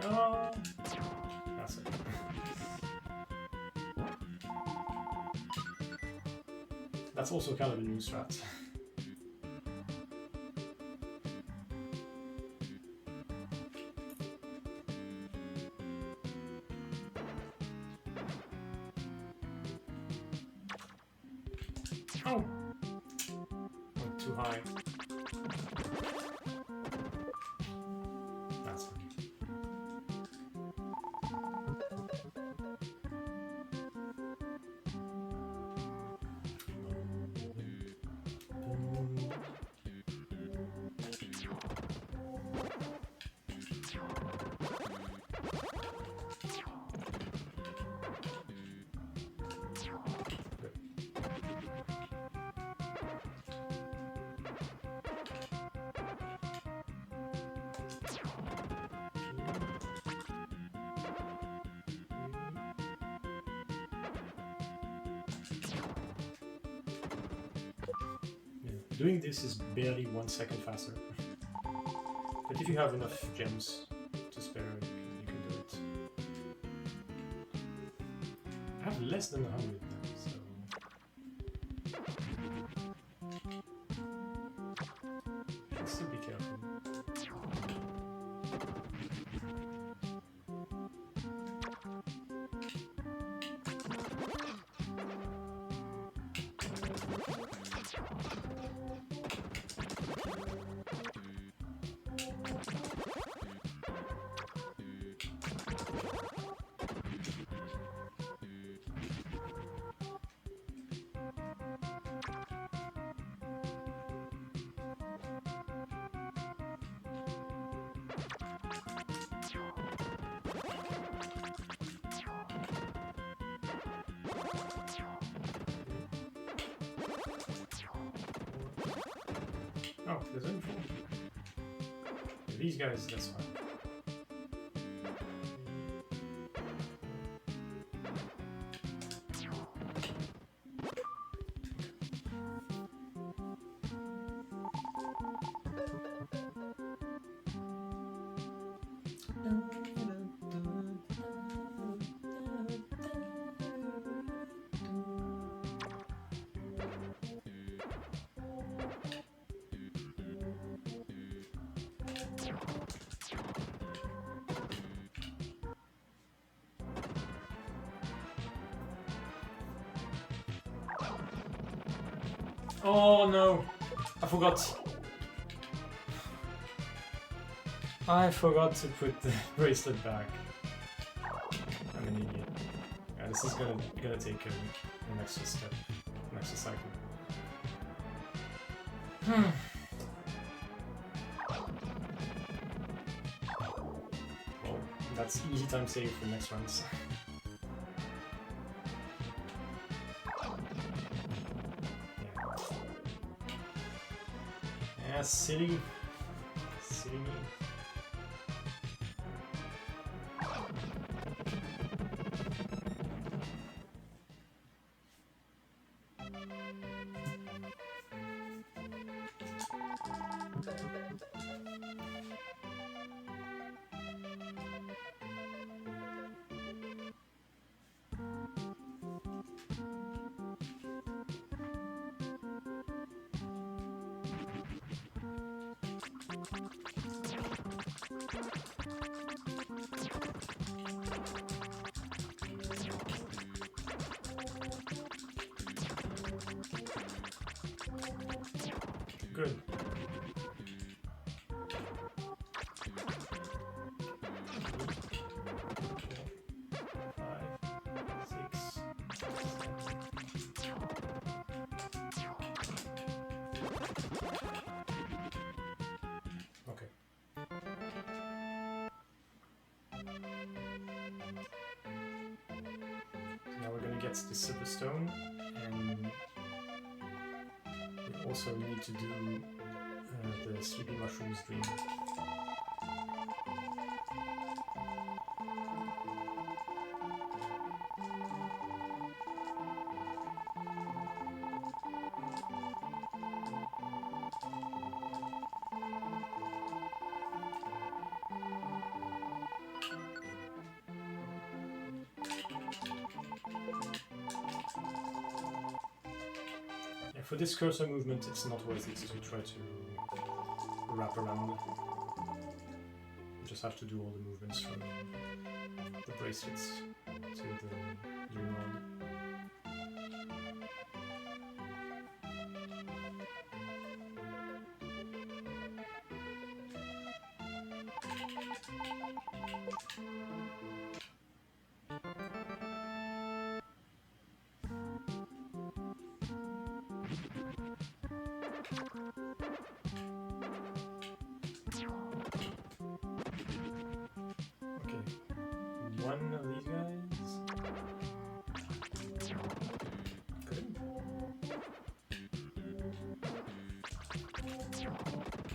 Oh, that's it. That's also kind of a new strat. Oh! Went too high. That's fine. Doing this is barely 1 second faster. But if you have enough gems to spare, you can do it. I have less than 100 now, so... should still be careful. Oh, there's only 4. These guys, that's fine. Oh no! I forgot. I forgot to put the bracelet back. I'm an idiot. Yeah, this is gonna take an extra step, an extra cycle. Well, that's easy time save for next runs. Yeah, silly. Silly me. Good. Okay. Now we're gonna get the silver stone, and we also need to do the sleepy mushrooms dream. Yeah, for this cursor movement, it's not worth it to try to wrap around. You just have to do all the movements from the bracelets to the dream world. One of these guys. Good.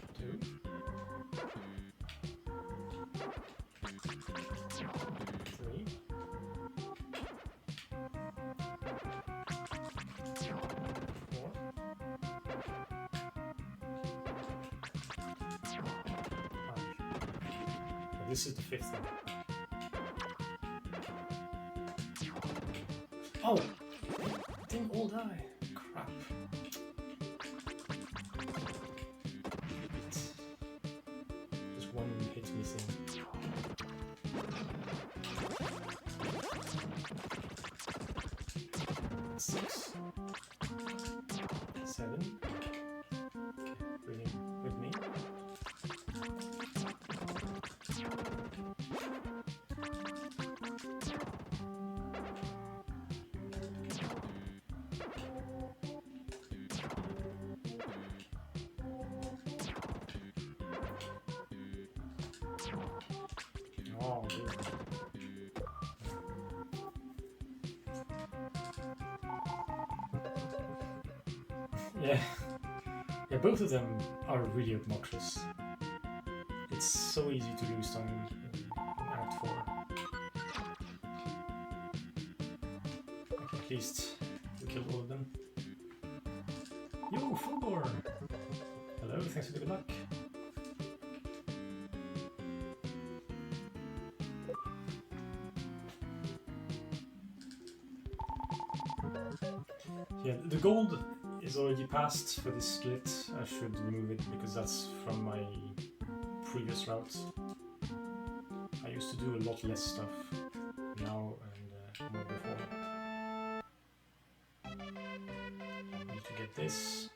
Two. Three. Four. Five. This is the fifth one. Oh! Didn't all die. Crap. Just one hit missing. Six. 7. Okay, brilliant. With me. Oh, good. Yeah. Yeah, both of them are really obnoxious. It's so easy to lose time in Act 4. Okay, at least we killed all of them. Yo, Fulgor! Hello, thanks for the good luck. Yeah, the gold is already passed for this split. I should remove it because that's from my previous route. I used to do a lot less stuff now and more before. I need to get this.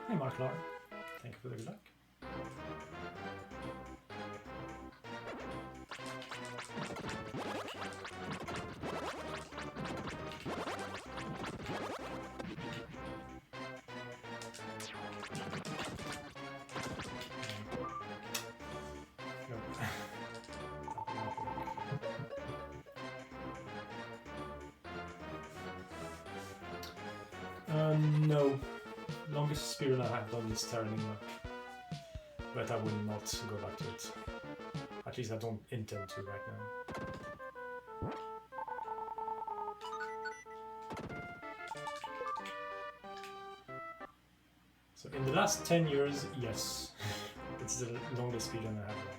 Hey Mark Lar, thank you for the good luck. No. Longest speedrun I have done is Terra Enigma, but I will not go back to it. At least I don't intend to right now. So in the last 10 years, yes, it's the longest speedrun I have done.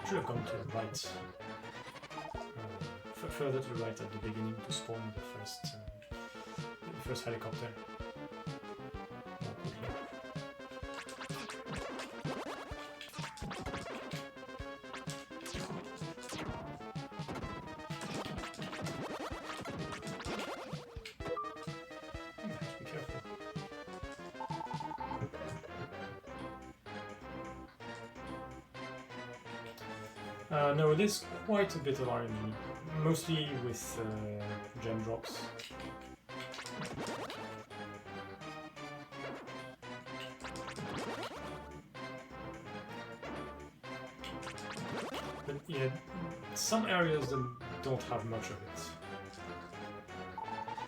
Should have gone to the right, further to the right at the beginning to spawn the first helicopter. Be careful. No, there's quite a bit of RNG, mostly with gem drops. But yeah, some areas don't have much of it.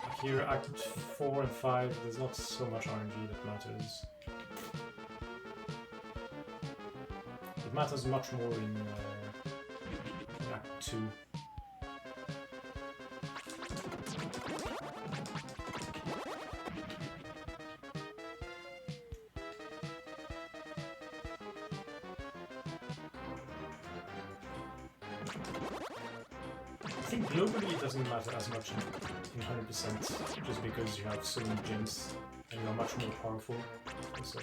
Like here, Act 4 and 5, there's not so much RNG that matters. It matters much more in Act 2. I think globally it doesn't matter as much in 100%, just because you have so many gems and you are much more powerful. Also.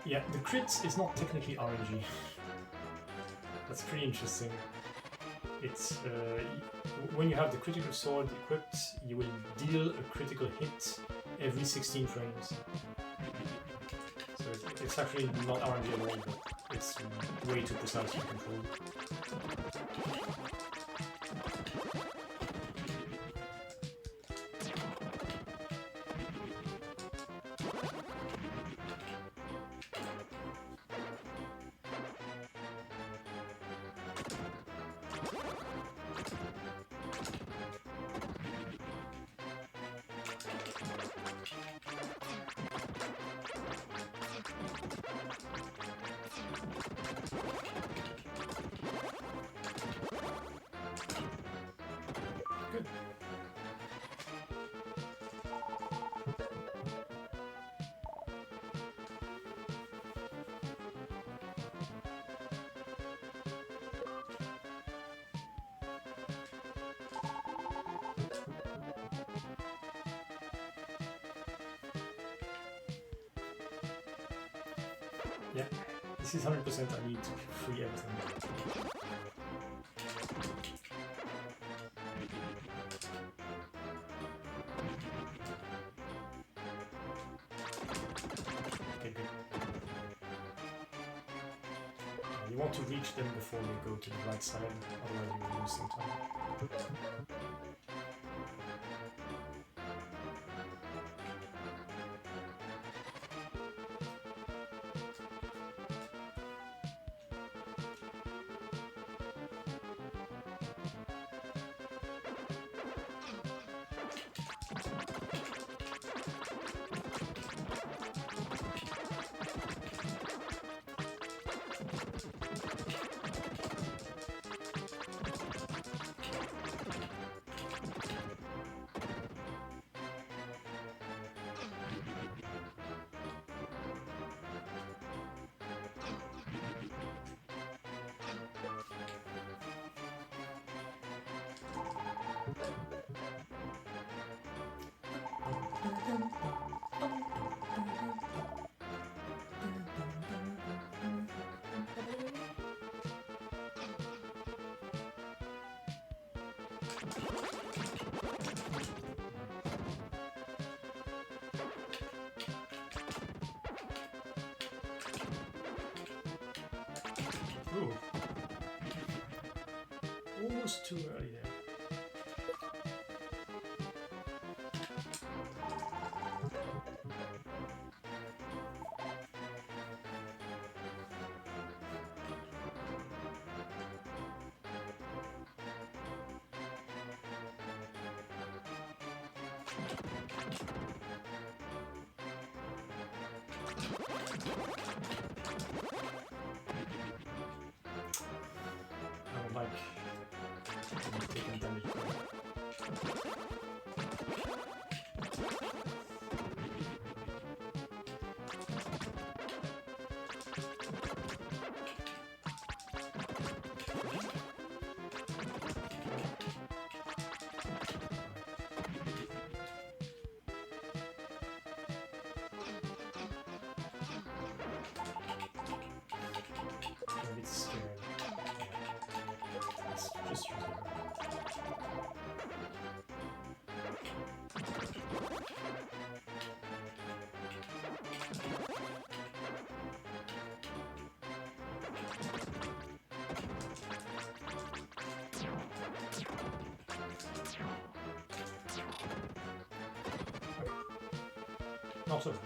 Yeah, the crit is not technically RNG. That's pretty interesting. It's when you have the critical sword equipped, you will deal a critical hit every 16 frames. So it's actually not RNG at all, but it's way too precise to control. Good. Yeah, this is 100%. I need to free everything. Okay, good. You want to reach them before they go to the right side, otherwise you will lose some time. Ooh. Almost too early there. I don't like taking damage. I'm a bit scared. Let's just use it. Not so bad.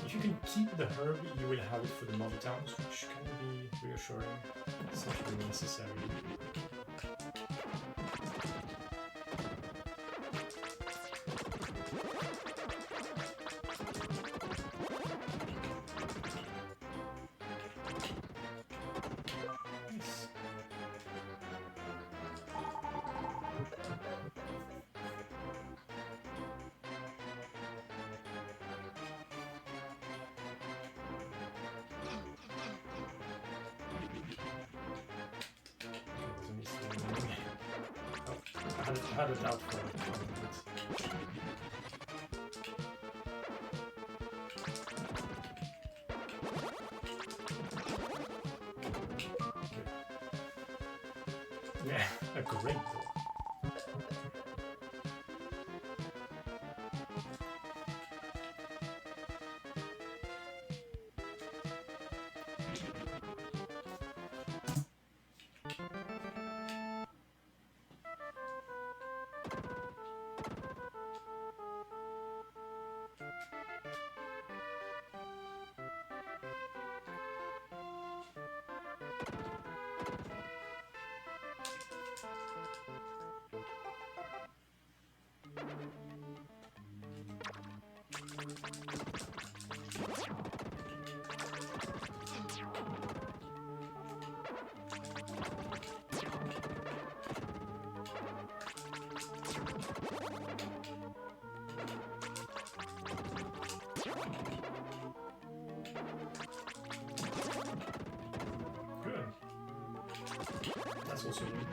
If you can keep the herb, you will have it for the mother towns, which can be reassuring. It's not really necessary. Nice. I had a doubt for it. Yeah, a great goal. Good. That's also kind of.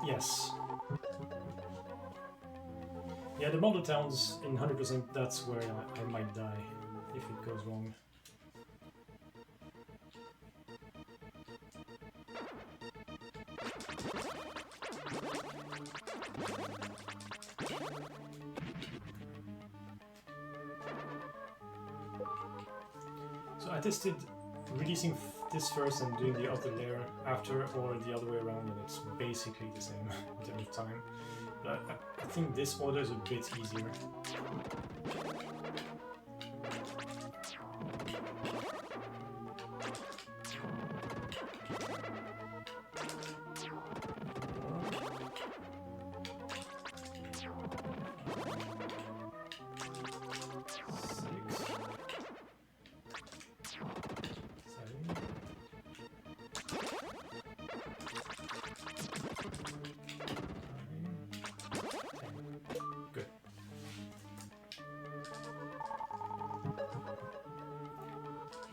Yes. Yeah, the model towns in 100%, that's where I might die if it goes wrong. So I tested releasing this first and doing the other layer after, or the other way around, and it's basically the same in terms of time. But I think this order is a bit easier.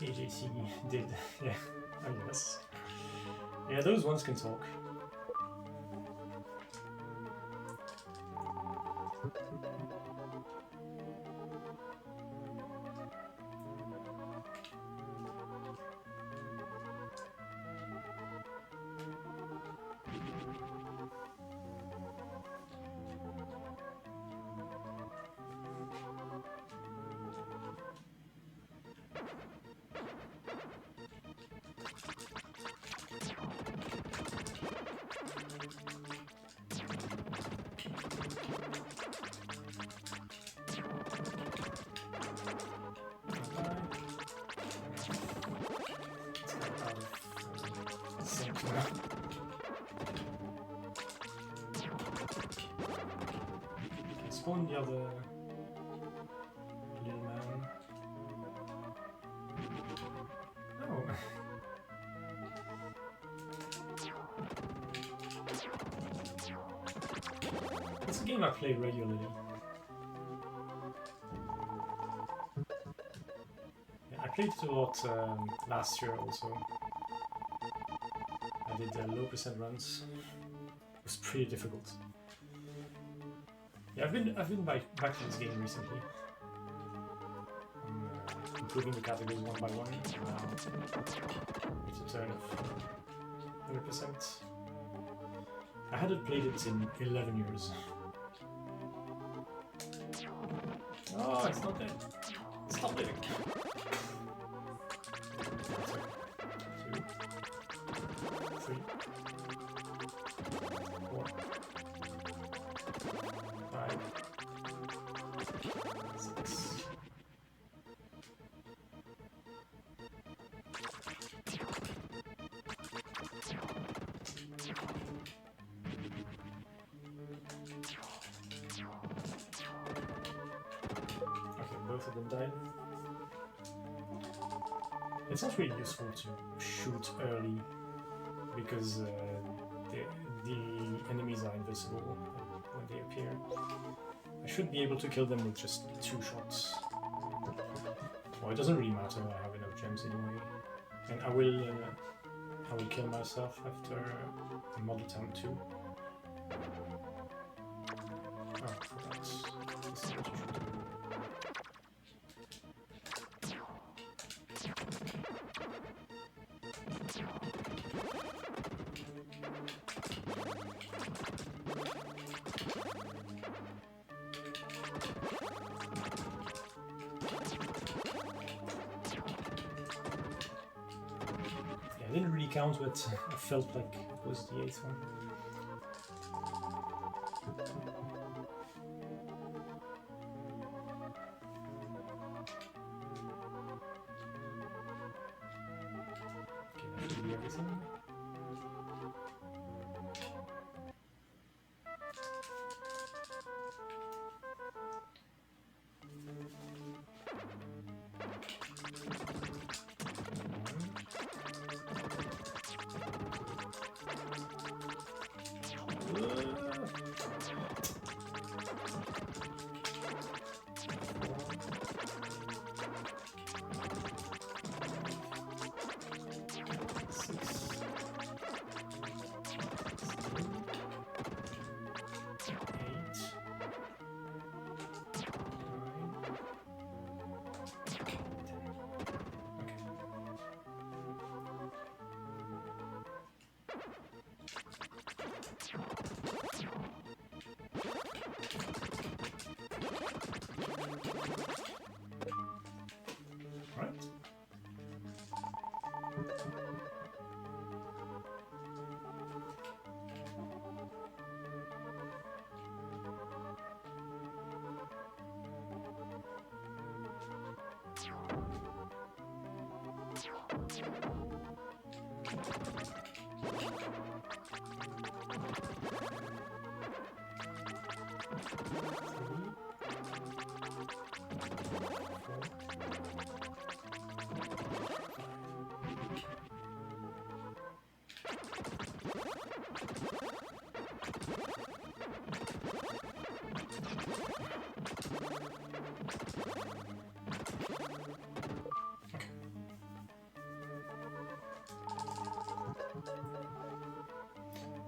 AJC did, yeah, I guess. Yeah, those ones can talk. Spawn the other little man. Oh. It's a game I play regularly. Yeah, I played it a lot last year also. I did low percent runs. It was pretty difficult. Yeah, I've been back to this game recently. I'm improving the categories one by one. Now it's a turn of 100%. I hadn't played it in 11 years. Oh, it's not dead. Stop living. Both of them died. It's not really useful to shoot early because the enemies are invisible when they appear. I should be able to kill them with just 2 shots. Well, it doesn't really matter, I have enough gems anyway. And I will kill myself after Model Town 2. Oh, this is what you should do. It didn't really count, but I felt like it was the 8th one. Okay, that should be everything.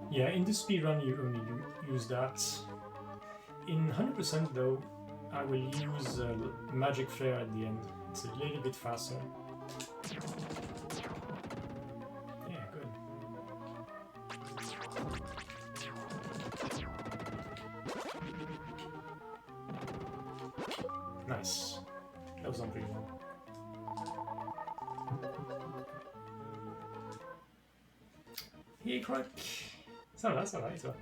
Yeah, in the speedrun you only use that. In 100% though, I will use magic flare at the end. It's a little bit faster. Yeah, good. Nice. That was done pretty well. Hey, Croc. Ça va, et toi?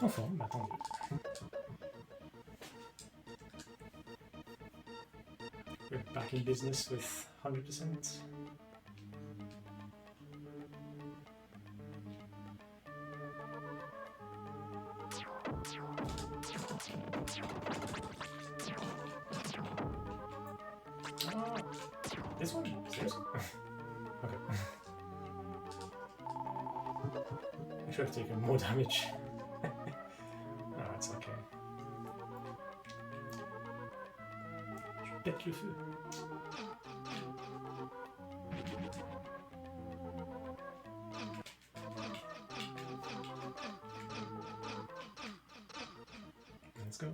En forme, bah tant mieux. We're back in business with 100%. This one? Seriously? Okay. I should have taken more damage. It's okay. Je pète le feu. Let's go.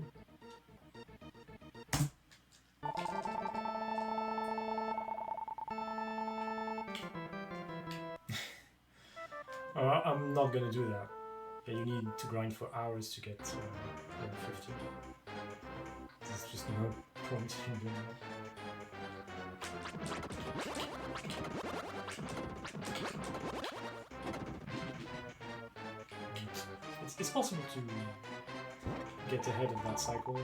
I'm not gonna do that. You need to grind for hours to get level 50. There's just no point in doing that. It's possible to get ahead of that cycle.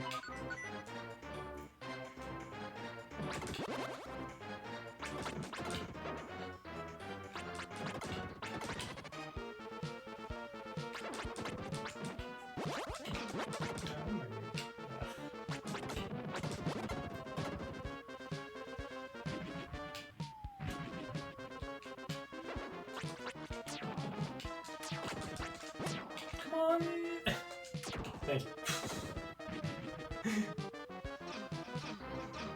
Thank you.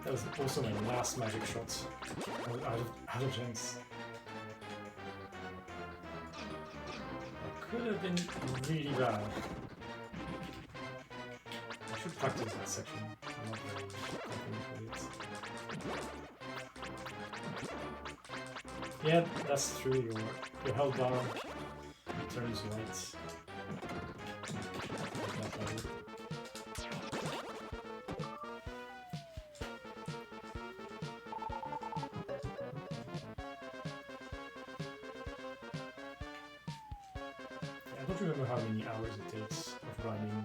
That was also my last magic shot. I was out of chance. That could have been really bad. I should practice that section. I'm not very confident with it. Yeah, that's true. Your health bar turns white. I don't remember how many hours it takes of running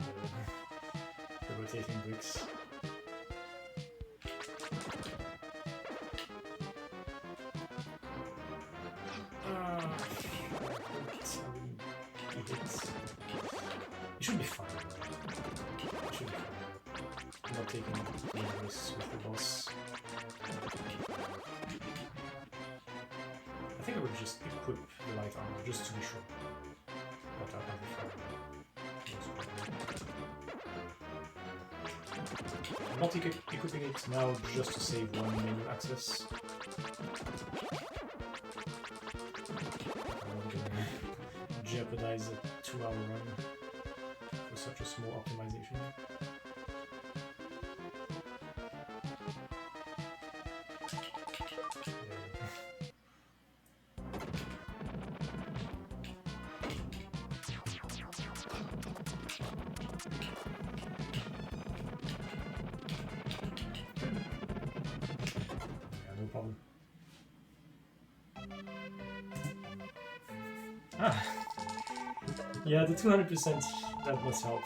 the rotating bricks. It should be fine. It should be fine. I'm not taking any risks with the boss. I think I would just equip the light armor just to be sure. But I'll be fine. I'm not equipping it now just to save one menu access. I'm not gonna jeopardize it too 2-hour run for such a small optimization. No problem. Yeah, the 200%, that must help.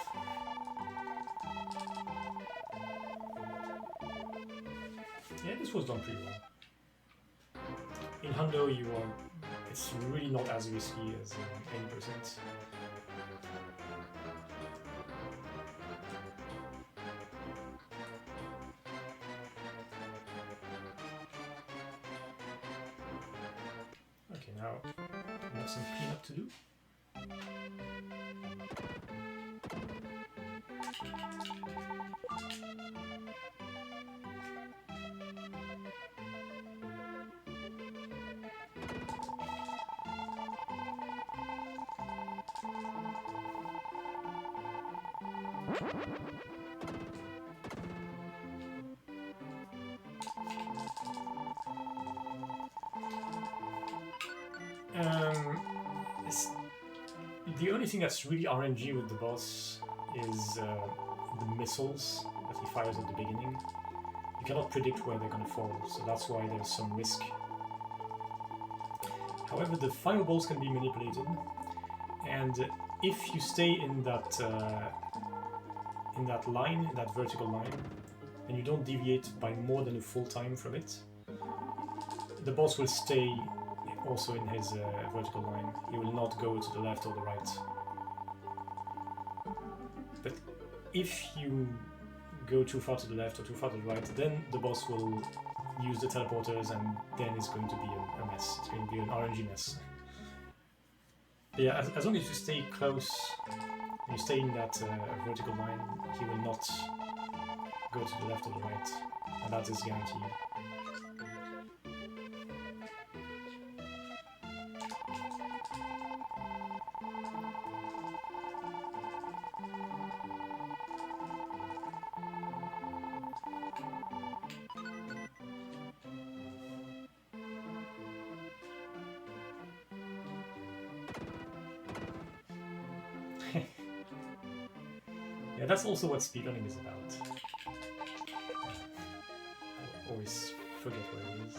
Yeah, this was done pretty well. In Hundo, it's really not as risky as 80%. Okay, now we have some cleanup to do. The only thing that's really RNG with the boss is the missiles that he fires at the beginning. You cannot predict where they're going to fall, so that's why there's some risk. However, the fireballs can be manipulated, and if you stay in that line, in that vertical line, and you don't deviate by more than a full time from it, the boss will stay also in his vertical line. He will not go to the left or the right. But if you go too far to the left or too far to the right, then the boss will use the teleporters, and then it's going to be a mess. It's going to be an RNG mess. But yeah, as long as you stay close, and you stay in that vertical line, he will not go to the left or the right, and that is guaranteed. Yeah, that's also what speedrunning is about. I always forget what it is.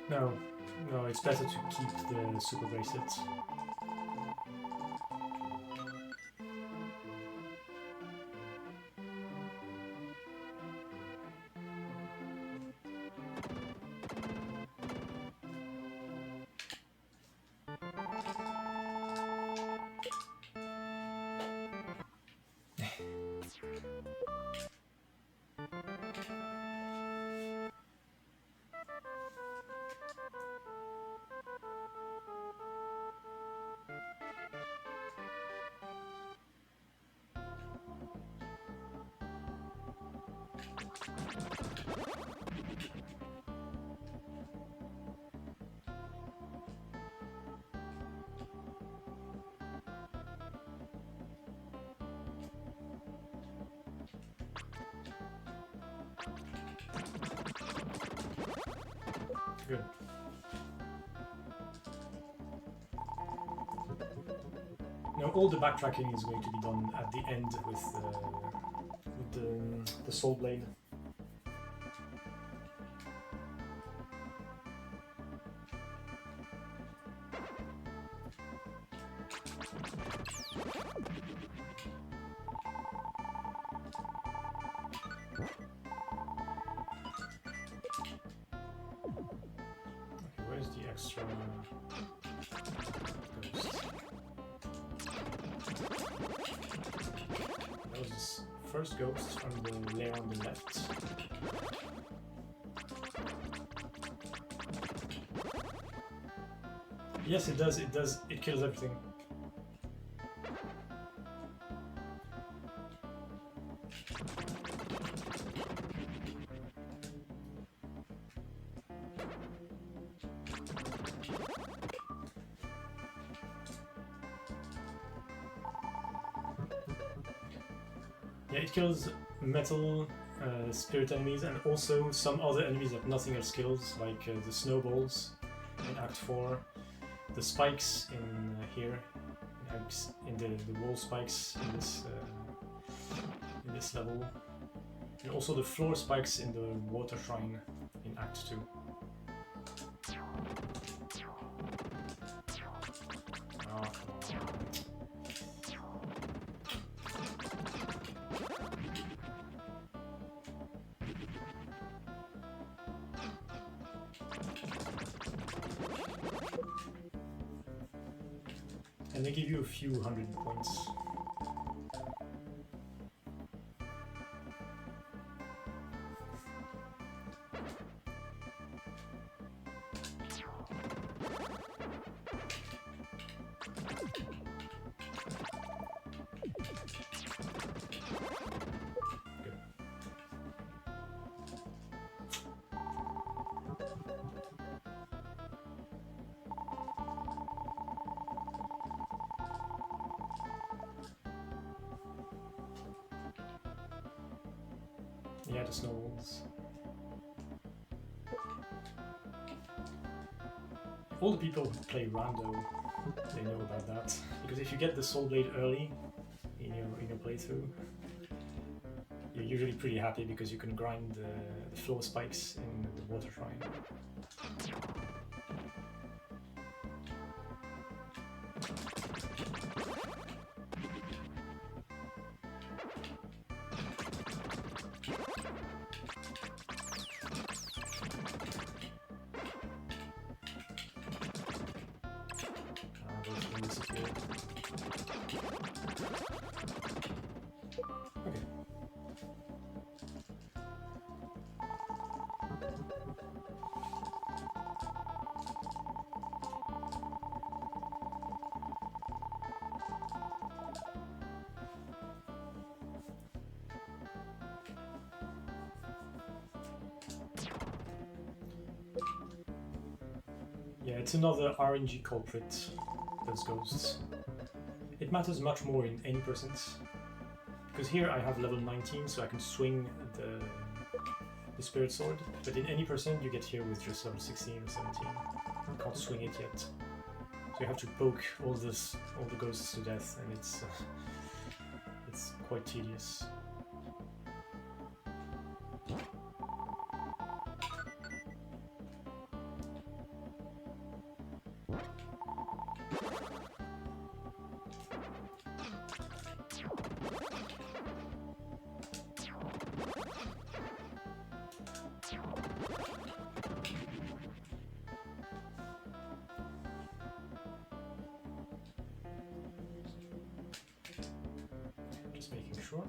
No, it's better to keep the super bracelet. Good. Now all the backtracking is going to be done at the end with the soul blade. first ghost from the layer on the left. Yes, it does, it kills everything. Yeah, it kills metal, spirit enemies, and also some other enemies that nothing else kills, like the snowballs in Act 4, the spikes in here, in the wall spikes in this level, and also the floor spikes in the water shrine in Act 2. Oh, come on. And they give you a few hundred points. Yeah, the snowballs. All the people who play rando, they know about that. Because if you get the soul blade early in your playthrough, you're usually pretty happy because you can grind the floor spikes in the water shrine. Okay. Yeah, it's another RNG culprit, those ghosts. It matters much more in any percent, because here I have level 19, so I can swing the spirit sword, but in any percent you get here with just level 16 or 17. You can't swing it yet. So you have to poke all the ghosts to death, and it's quite tedious. Just making sure.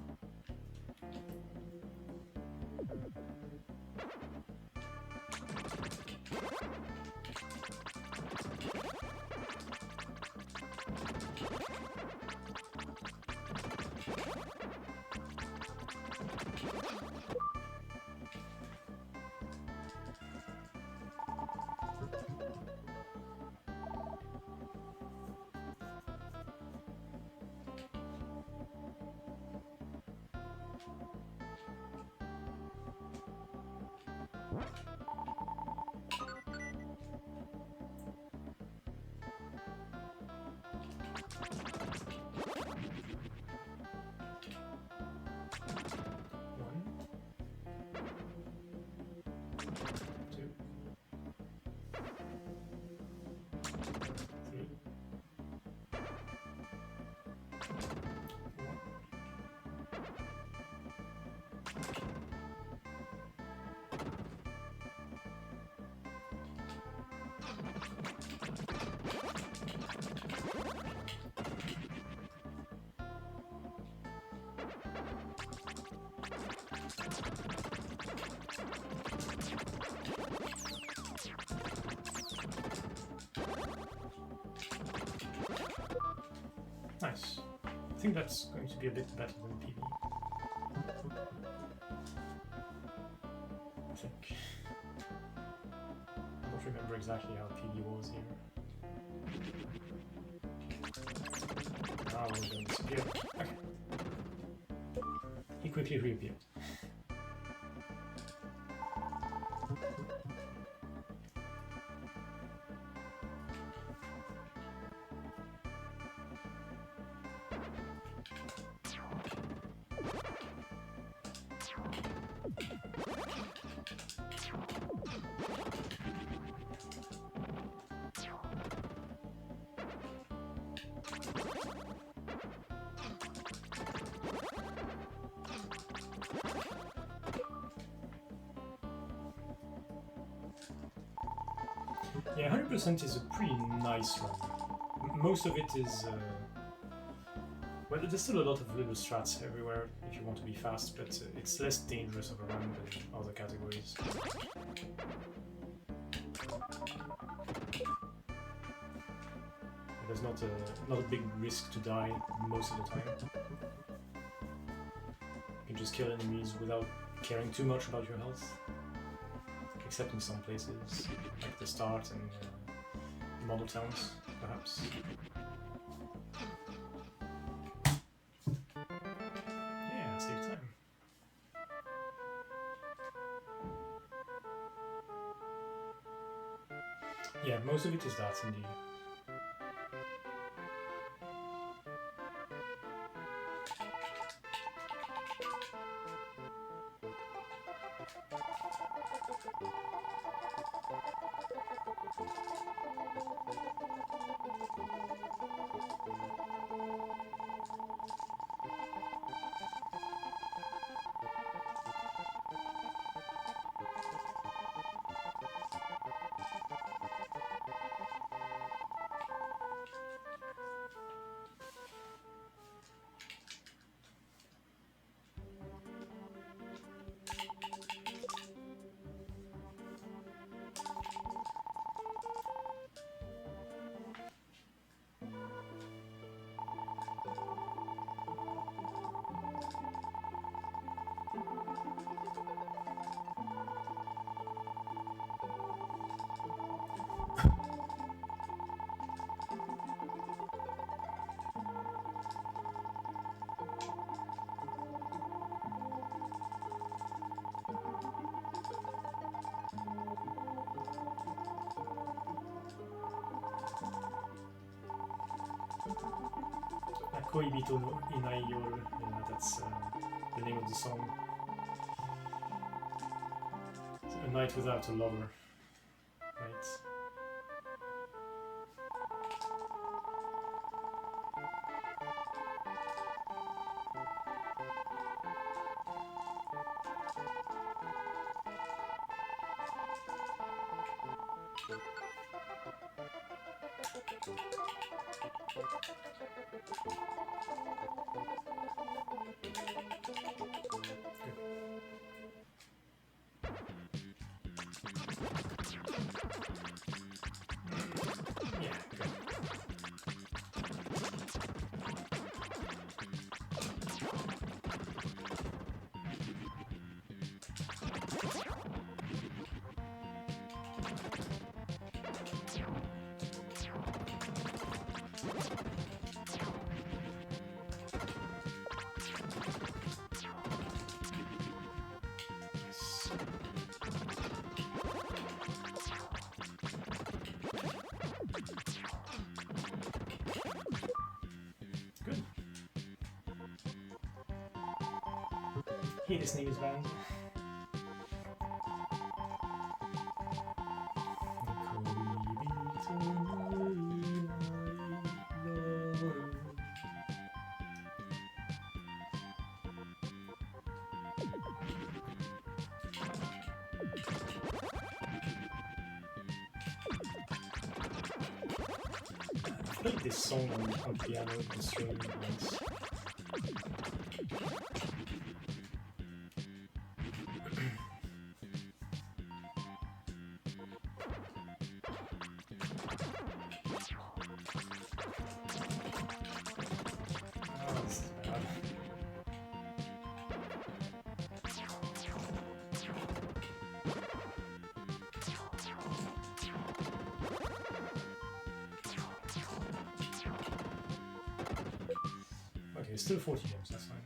Nice. I think that's going to be a bit better than PB. I think. I don't remember exactly how PB was here. Ah, we're going to disappear. Okay. He quickly reappeared. Yeah, 100% is a pretty nice run. Most of it is... well, there's still a lot of little strats everywhere if you want to be fast, but it's less dangerous of a run than other categories. There's not a big risk to die most of the time. You can just kill enemies without caring too much about your health. Except in some places, like the start and the model towns, perhaps. Yeah, save time. Yeah, most of it is that, indeed. Koibito no Inai Yoru, yeah, that's the name of the song. A night without a lover, right? Hate this name is banned. I played this song on piano in stream once. Okay, still 40 games, that's fine.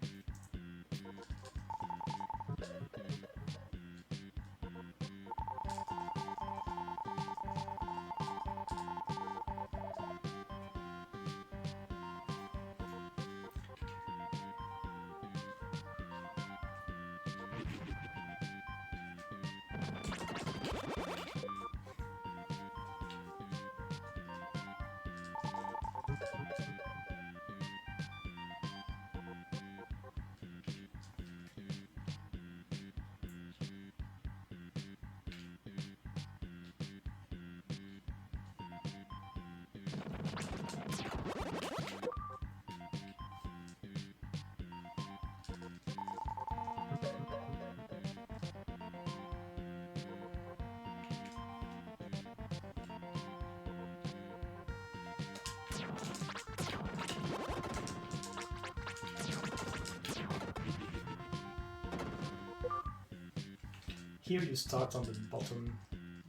Here you start on the bottom.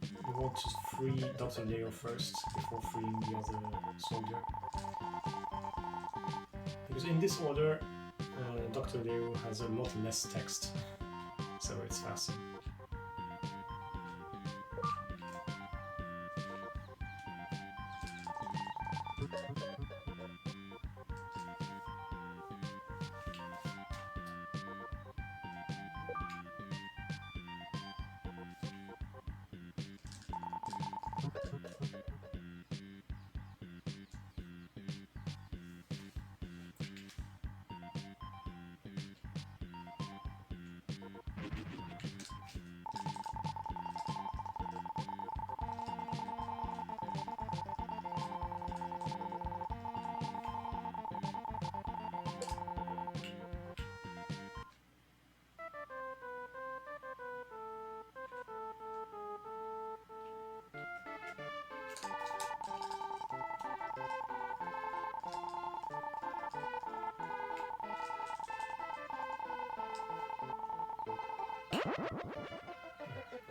You want to free Dr. Leo first before freeing the other soldier. Because in this order, Dr. Leo has a lot less text, so it's faster.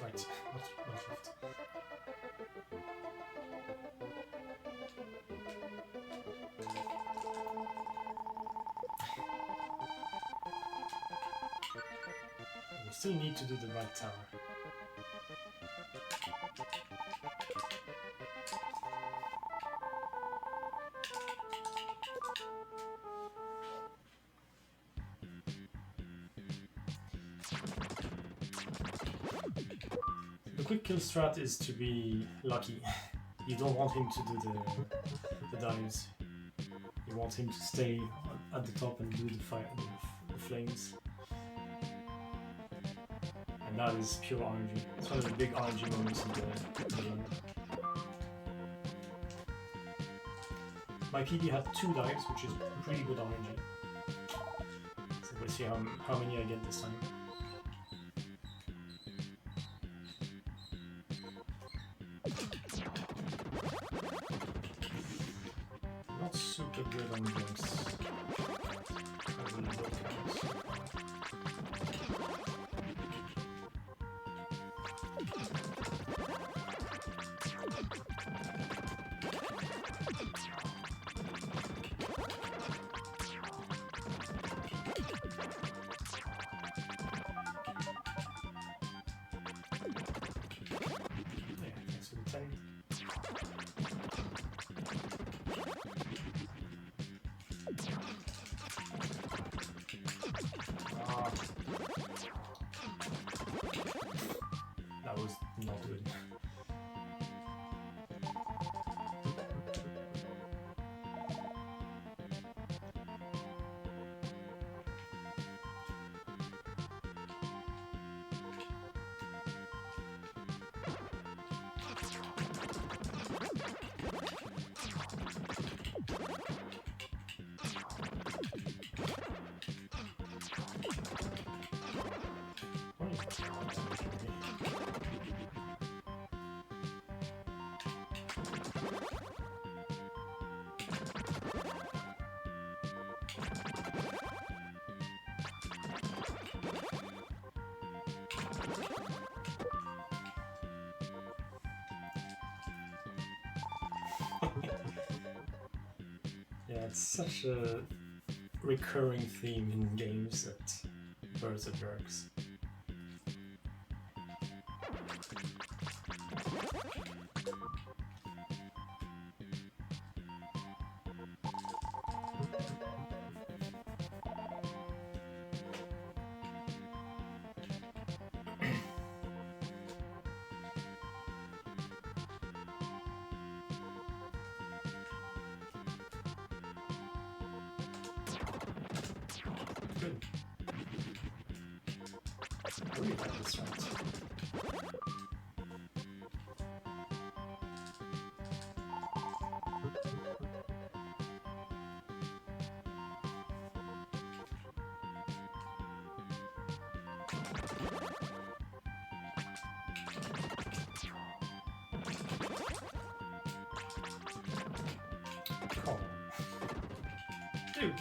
Right, not left. We still need to do the right tower. The quick kill strat is to be lucky. You don't want him to do the dives. You want him to stay at the top and do the fire, the flames. And that is pure RNG. It's one of the big RNG moments in the run. My PB had 2 dives, which is pretty good RNG. So we'll see how many I get this time. Not super good on jumps. That was not good. Yeah, it's such a recurring theme in games that birds are jerks. Good. I really like this strat. Oh. Dude.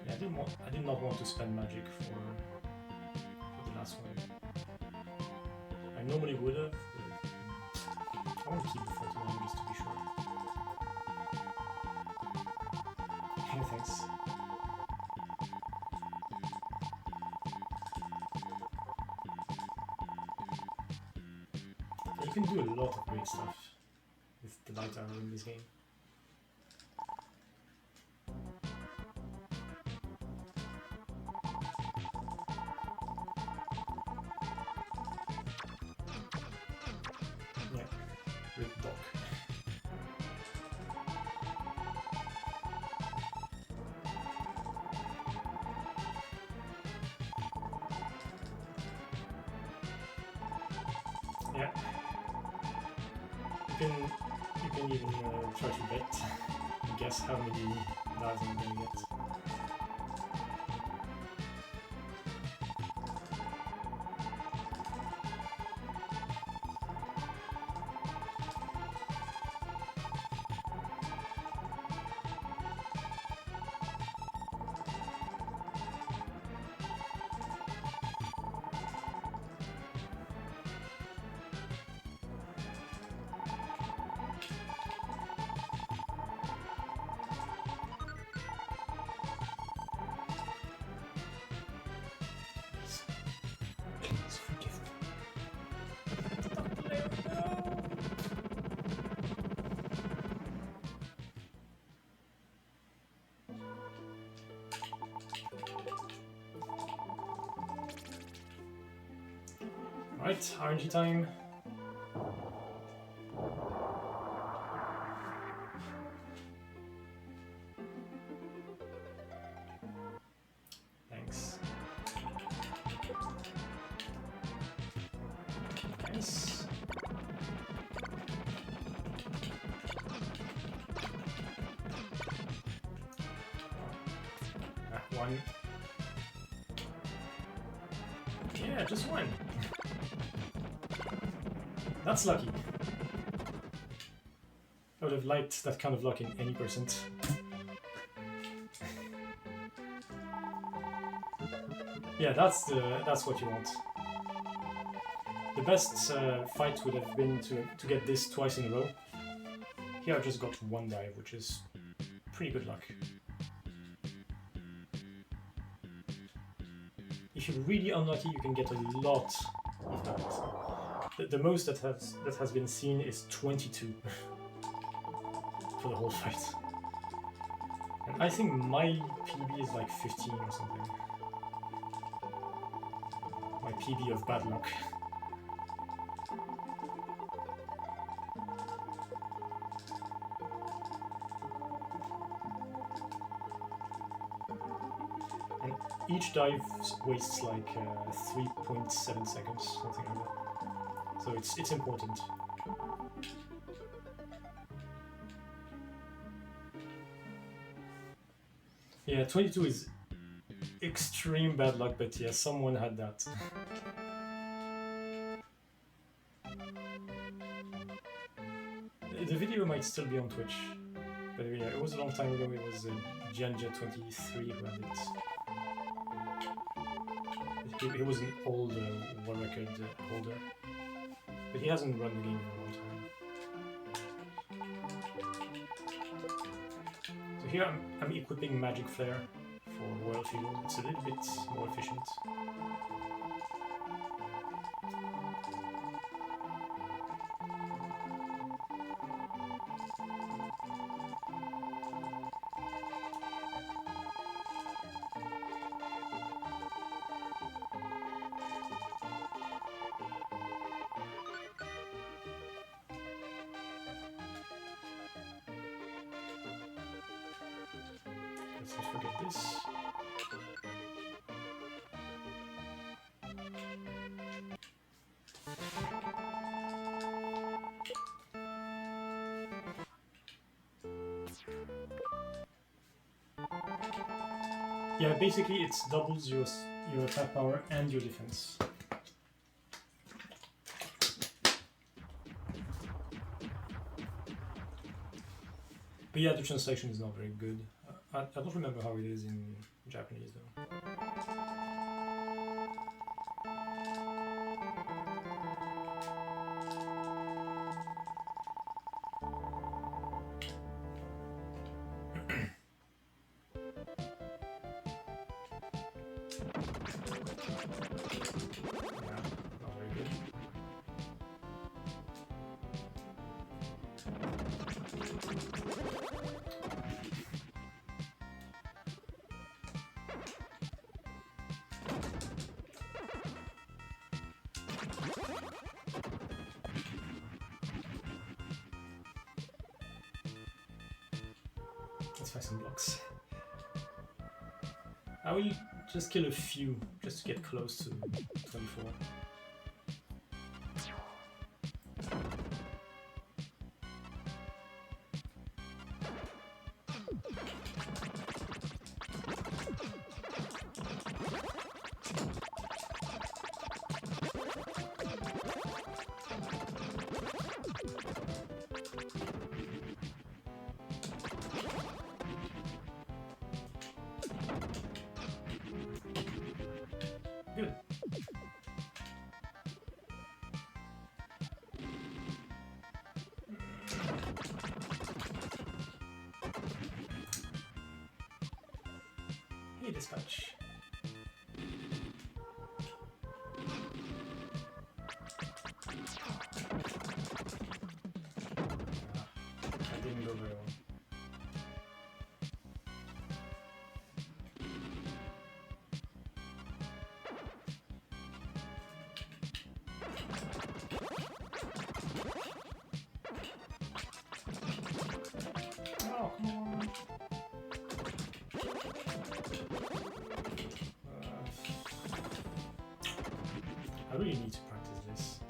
Yeah, I did not want to spend magic for the last one. I normally would have, but I want to keep the 49 just to be sure. Yeah, thanks. You can do a lot of great stuff with the light arrow in this game. Yeah, with Doc. Yeah. You can even try to bet and guess how many lives I'm gonna get. Please forgive me. Alright, RNG time. Thanks. Nice. One. Yeah, just one. That's lucky. I would have liked that kind of luck in any percent. Yeah, that's what you want. The best fight would have been to get this twice in a row. Here I just got one dive, which is pretty good luck. If you're really unlucky, you can get a lot of that. The most that has been seen is 22 for the whole fight. And I think my PB is like 15 or something. My PB of bad luck. And each dive wastes like 3.7 seconds, something like that. So it's important. Yeah, 22 is extreme bad luck, but yeah, someone had that. The video might still be on Twitch. But yeah, it was a long time ago. It was Gianja23 who had it. He was an old world record holder. But he hasn't run the game in a long time. So here I'm equipping Magic Flare for Royal Field. It's a little bit more efficient. Let's not forget this. Yeah, basically it doubles your attack power and your defense. But yeah, the translation is not very good. I don't remember how it is in Japanese though. Let's find some blocks. I will just kill a few just to get close to 24. Good. Hey, dispatch. That didn't go very well. Oh, come on. I really need to practice this.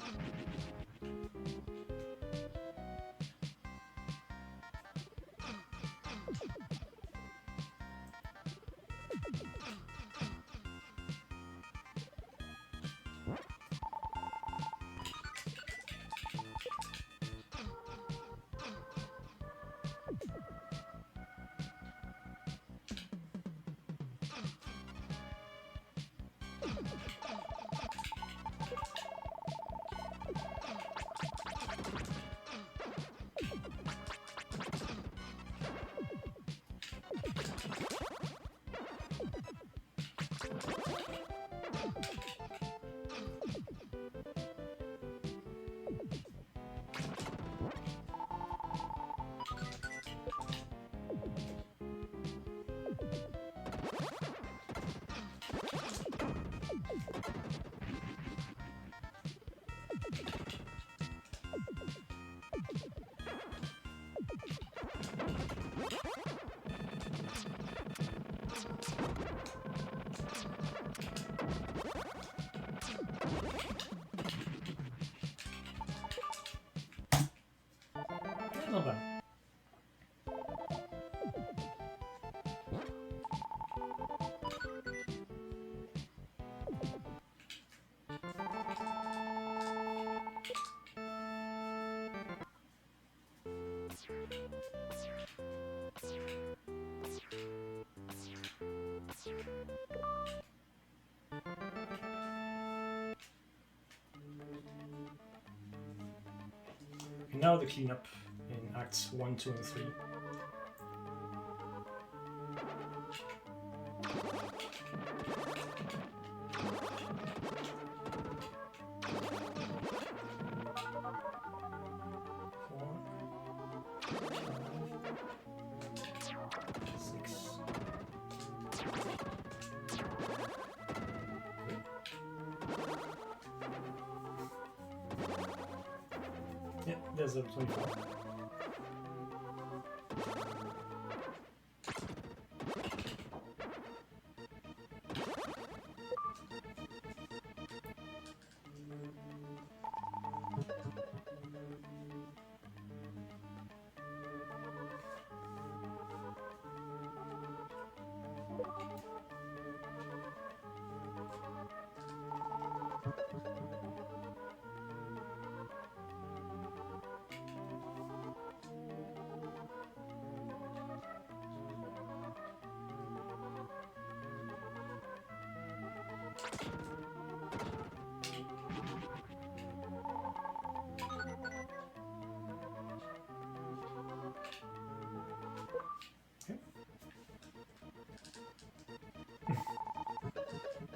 And now the cleanup in Acts 1, 2, and 3. Yeah, there's a 24.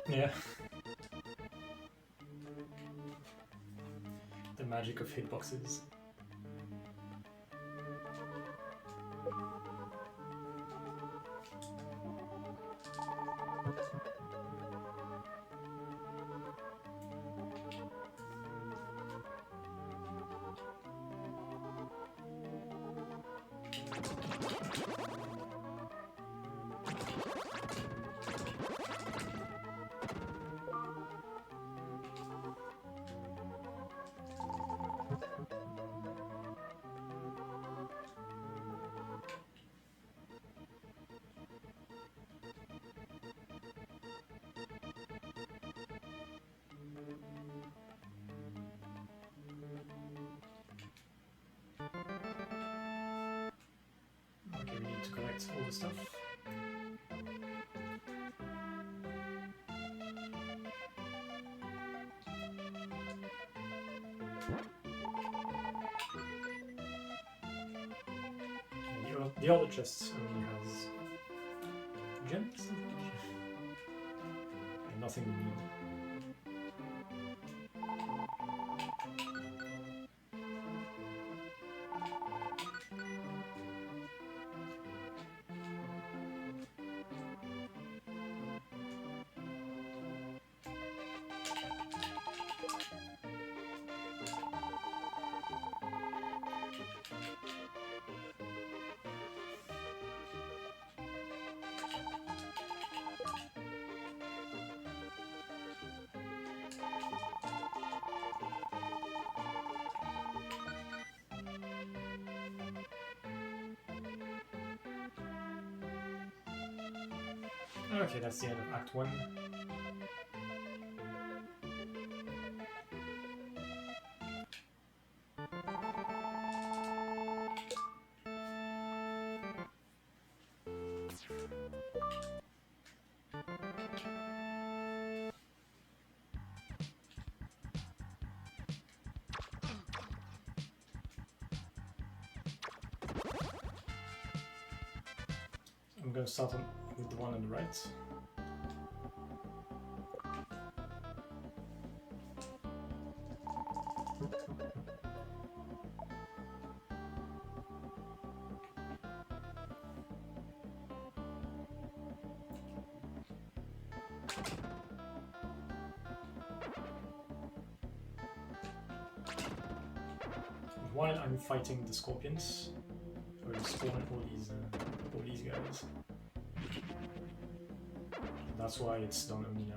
Yeah. The magic of hitboxes. Okay, we need to collect all the stuff. And the other chest only has gems, and nothing we need. Okay, that's the end of Act 1. I'm going to start with the one on the right. While I'm fighting the scorpions, I will spawn all these guys. That's why it's done only now.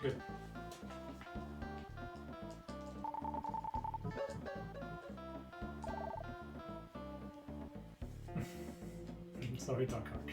Good. Sorry, Dark Ark.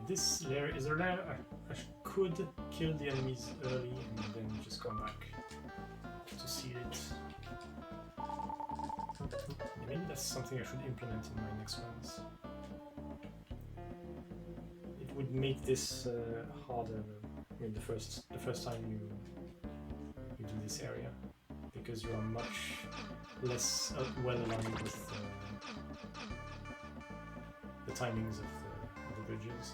This layer is a layer I could kill the enemies early and then just come back to seal it. Yeah, maybe that's something I should implement in my next ones. It would make this harder. I mean, the first time you do this area, because you are much less well aligned with the timings of the bridges.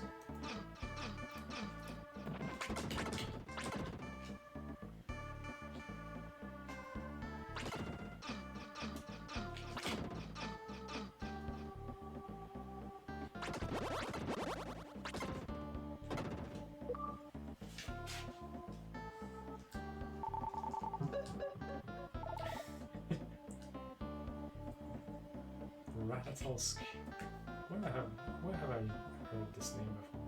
Ratatalsk. Where have I heard this name before?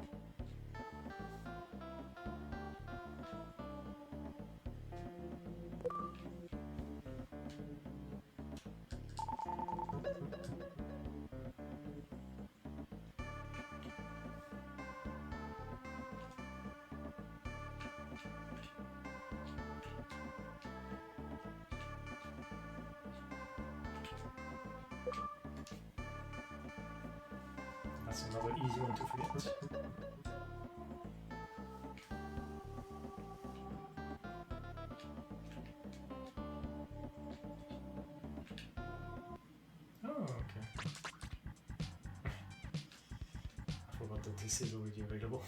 That's another easy one to forget. Oh, okay. I forgot that this is already available.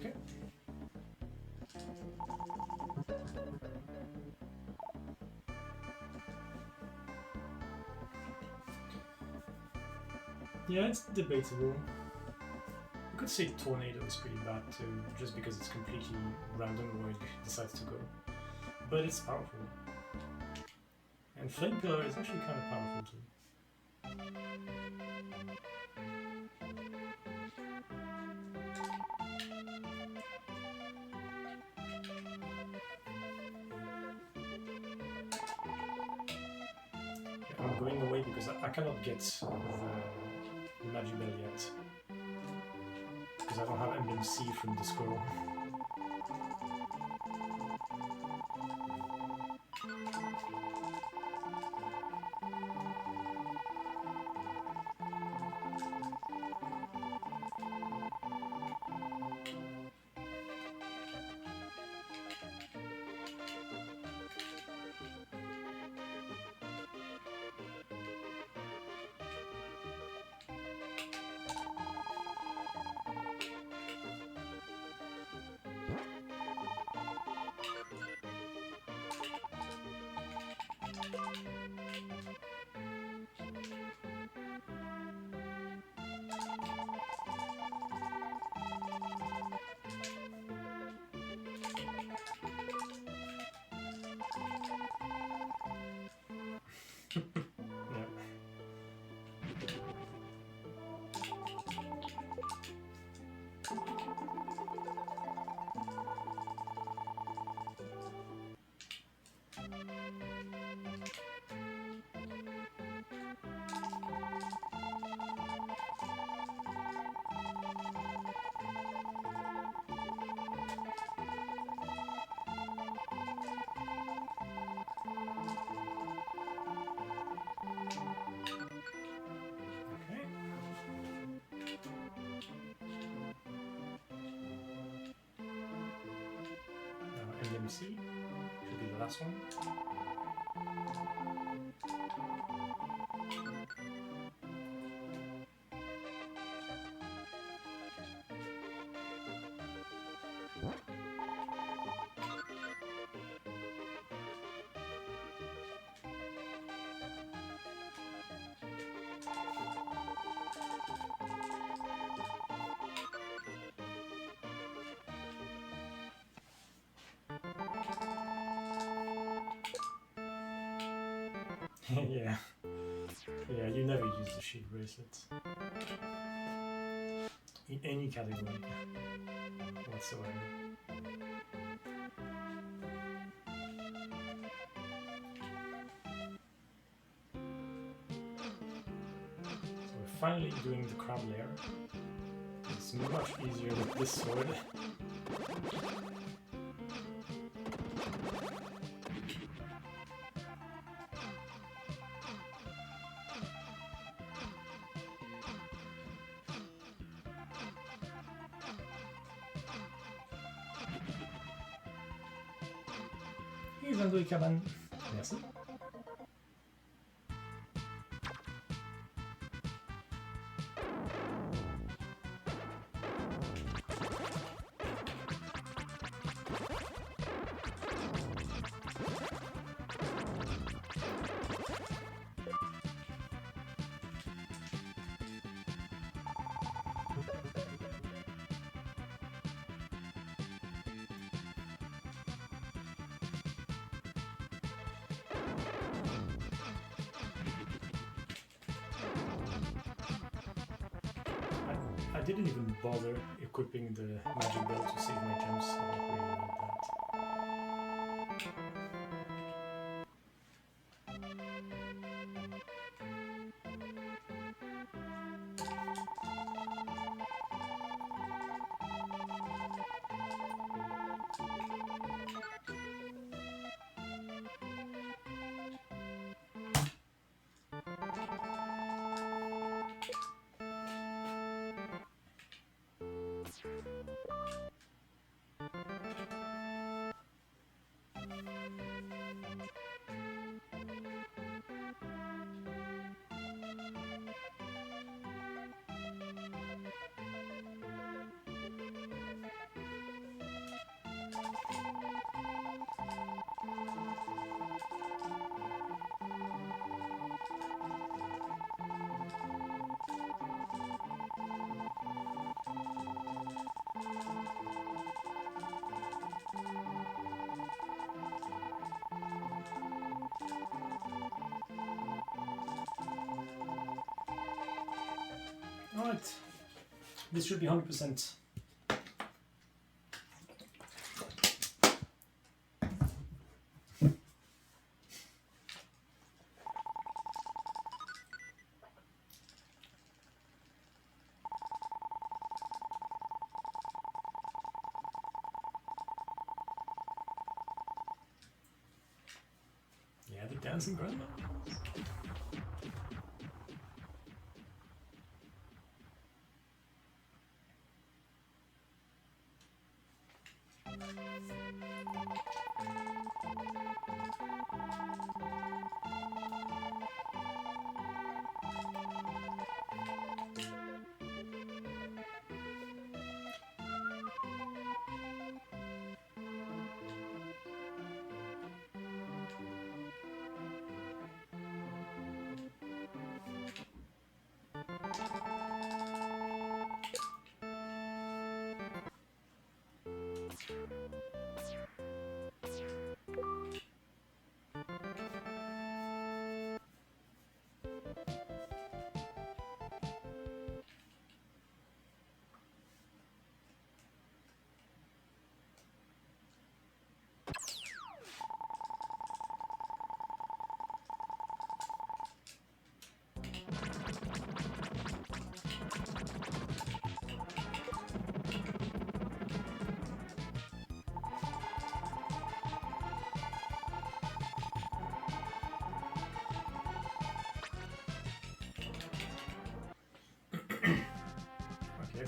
Okay. Yeah, it's debatable. You could say Tornado is pretty bad too, just because it's completely random where it decides to go. But it's powerful. And Flame Pillar is actually kind of powerful too. I'm going away because I cannot get the Magic Bell yet. Because I don't have Emblem C from the scroll. Yeah. Okay. Now NMC should be the last one. Yeah. Yeah, you never use the shield bracelets. In any category whatsoever. So we're finally doing the crab lair. It's much easier with this sword. Ils ont deux cabanes. Merci. I didn't even bother equipping the magic belt to save my gems. I don't really need that. Alright, this should be 100%. Yeah, the dancing grandma.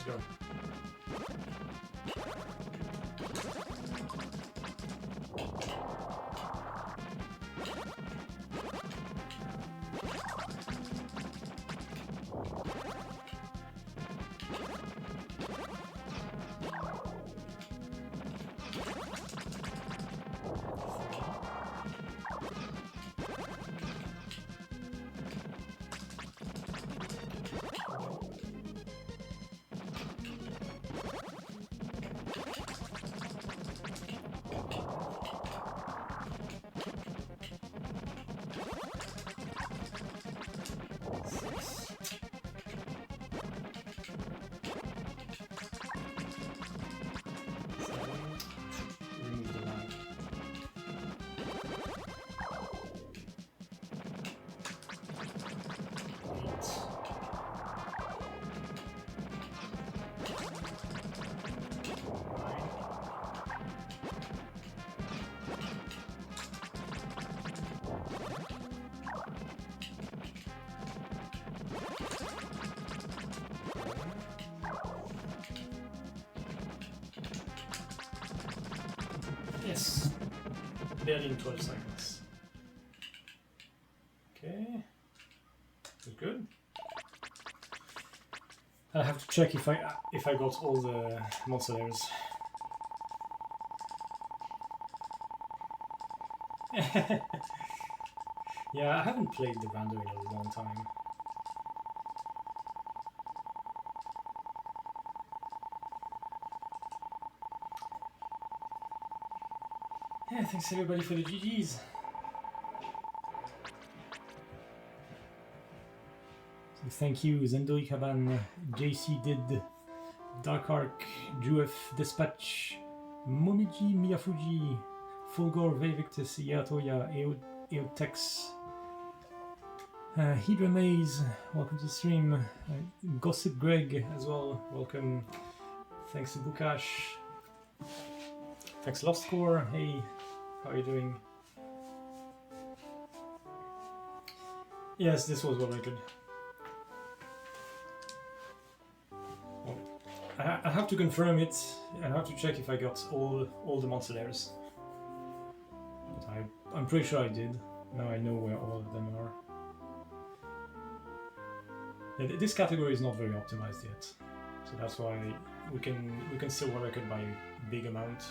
let's go. Yes, barely in 12 seconds. Okay, that's good. I have to check if I got all the monster layers. Yeah, I haven't played the rando in a long time. Yeah, thanks everybody for the GGs. So thank you, Zendo Ikaban, JC Did, Dark Ark, Juef Dispatch, Momiji Miyafuji, Fulgor Vevictus, Yatoya, Eotex, Hydra Maze, welcome to the stream, Gossip Greg as well, welcome, thanks to Bukash, thanks Lost Core, hey, how are you doing? Yes, this was what I could. Well, I have to confirm it, I have to check if I got all the monster layers. But I'm pretty sure I did. Now I know where all of them are. Yeah, this category is not very optimized yet, so that's why we can still work it by a big amount.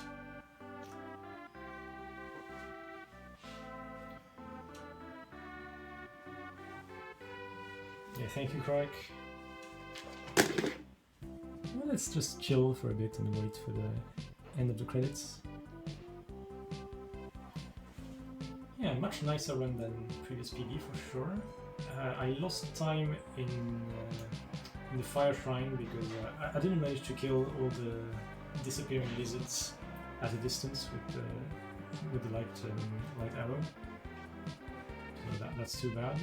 Yeah, thank you, Crike. Well, let's just chill for a bit and wait for the end of the credits. Yeah, much nicer run than previous PD for sure. I lost time in the Fire Shrine because I didn't manage to kill all the disappearing lizards at a distance with the light arrow. So that's too bad.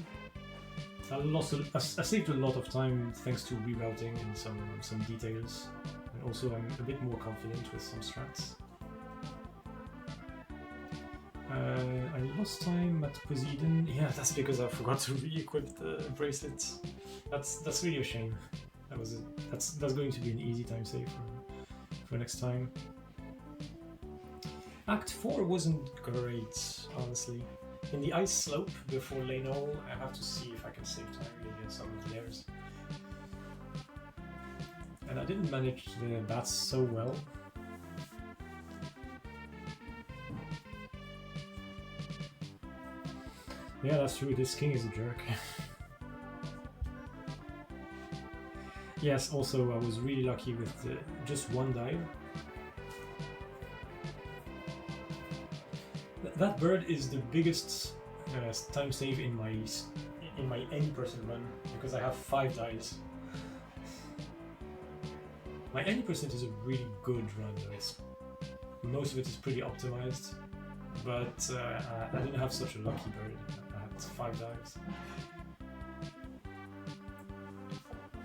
I saved a lot of time thanks to rerouting and some details, and also I'm a bit more confident with some strats. I lost time at Poseidon. Yeah, that's because I forgot to re-equip the bracelets. That's really a shame. That's going to be an easy time save for next time. Act 4 wasn't great, honestly. In the ice slope before Leno, I have to see if I can save time in some of the layers. And I didn't manage the bats so well. Yeah, that's true, this king is a jerk. Yes, also I was really lucky with just one dive. That bird is the biggest time save in my any person run because I have 5 dives. My any percent is a really good run though. Most of it is pretty optimized, but I didn't have such a lucky bird. I had 5 dives.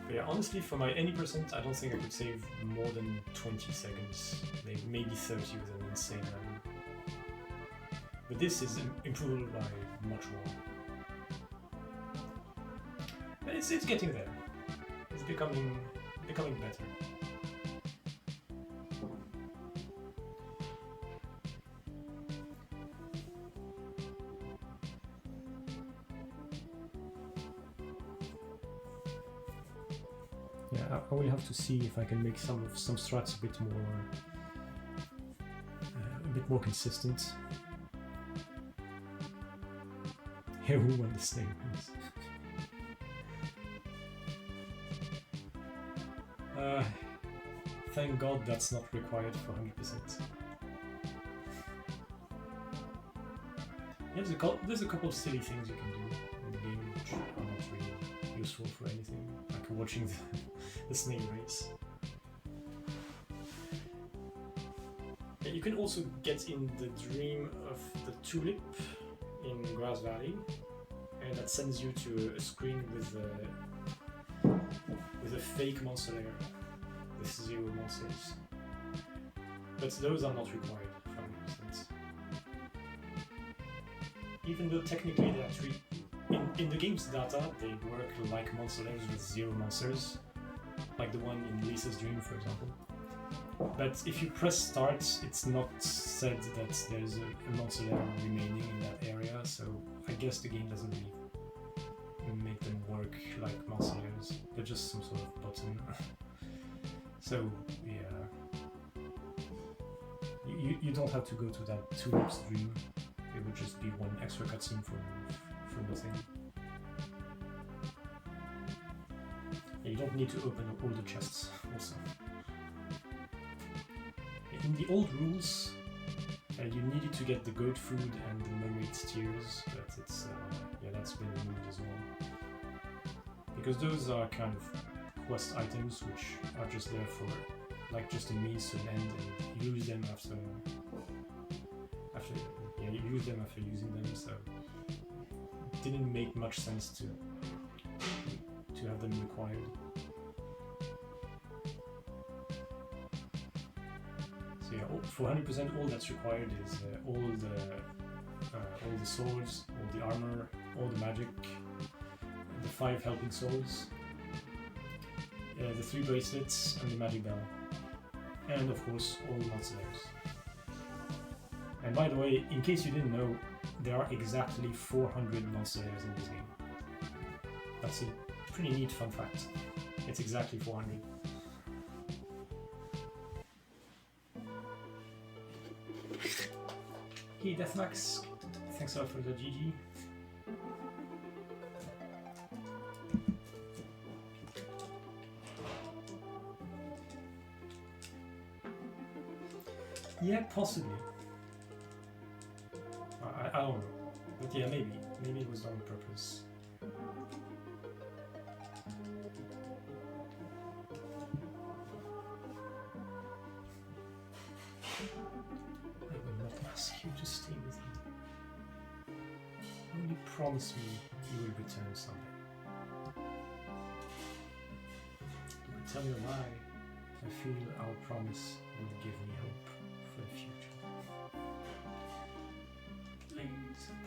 But yeah, honestly, for my any percent, I don't think I could save more than 20 seconds, maybe 30 with an insane run. But this is improvable by much more. But it's getting there. It's becoming better. I will have to see if I can make some strats a bit more consistent. Here, who won the snake race? Thank God that's not required for 100%. Yeah, there's a couple of silly things you can do in the game which are not really useful for anything, like watching the snake race. Yeah, you can also get in the dream of the tulip in Grass Valley, and that sends you to a screen with a fake monster lair with 0 monsters. But those are not required for 100%. Even though technically they are in the game's data, they work like monster lairs with 0 monsters, like the one in Lisa's Dream, for example. But if you press start, it's not said that there's a monster lair remaining in that area, so I guess the game doesn't really make them work like monster lairs. They're just some sort of button. So yeah, you don't have to go to that tulip's dream. It would just be one extra cutscene for nothing. You don't need to open all the chests also. In the old rules, you needed to get the goat food and the mermaid tears, but it's yeah, that's been removed as well. Because those are kind of quest items which are just there for like just a means to an end, and you lose them after you use them after using them, so it didn't make much sense to have them required. So yeah, for 100%, all that's required is all the swords, all the armor, all the magic, the 5 helping souls, the 3 bracelets, and the magic bell, and of course all monster lairs. And by the way, in case you didn't know, there are exactly 400 monster lairs in this game. That's a pretty neat fun fact. It's exactly 400. Hey Deathmax, thanks a lot for the GG. Yeah, possibly. I don't know, but yeah, maybe it was done on purpose. I will not ask you to stay with me. Only promise me you will return someday. You will tell me a lie. I feel our promise will give me hope for the future.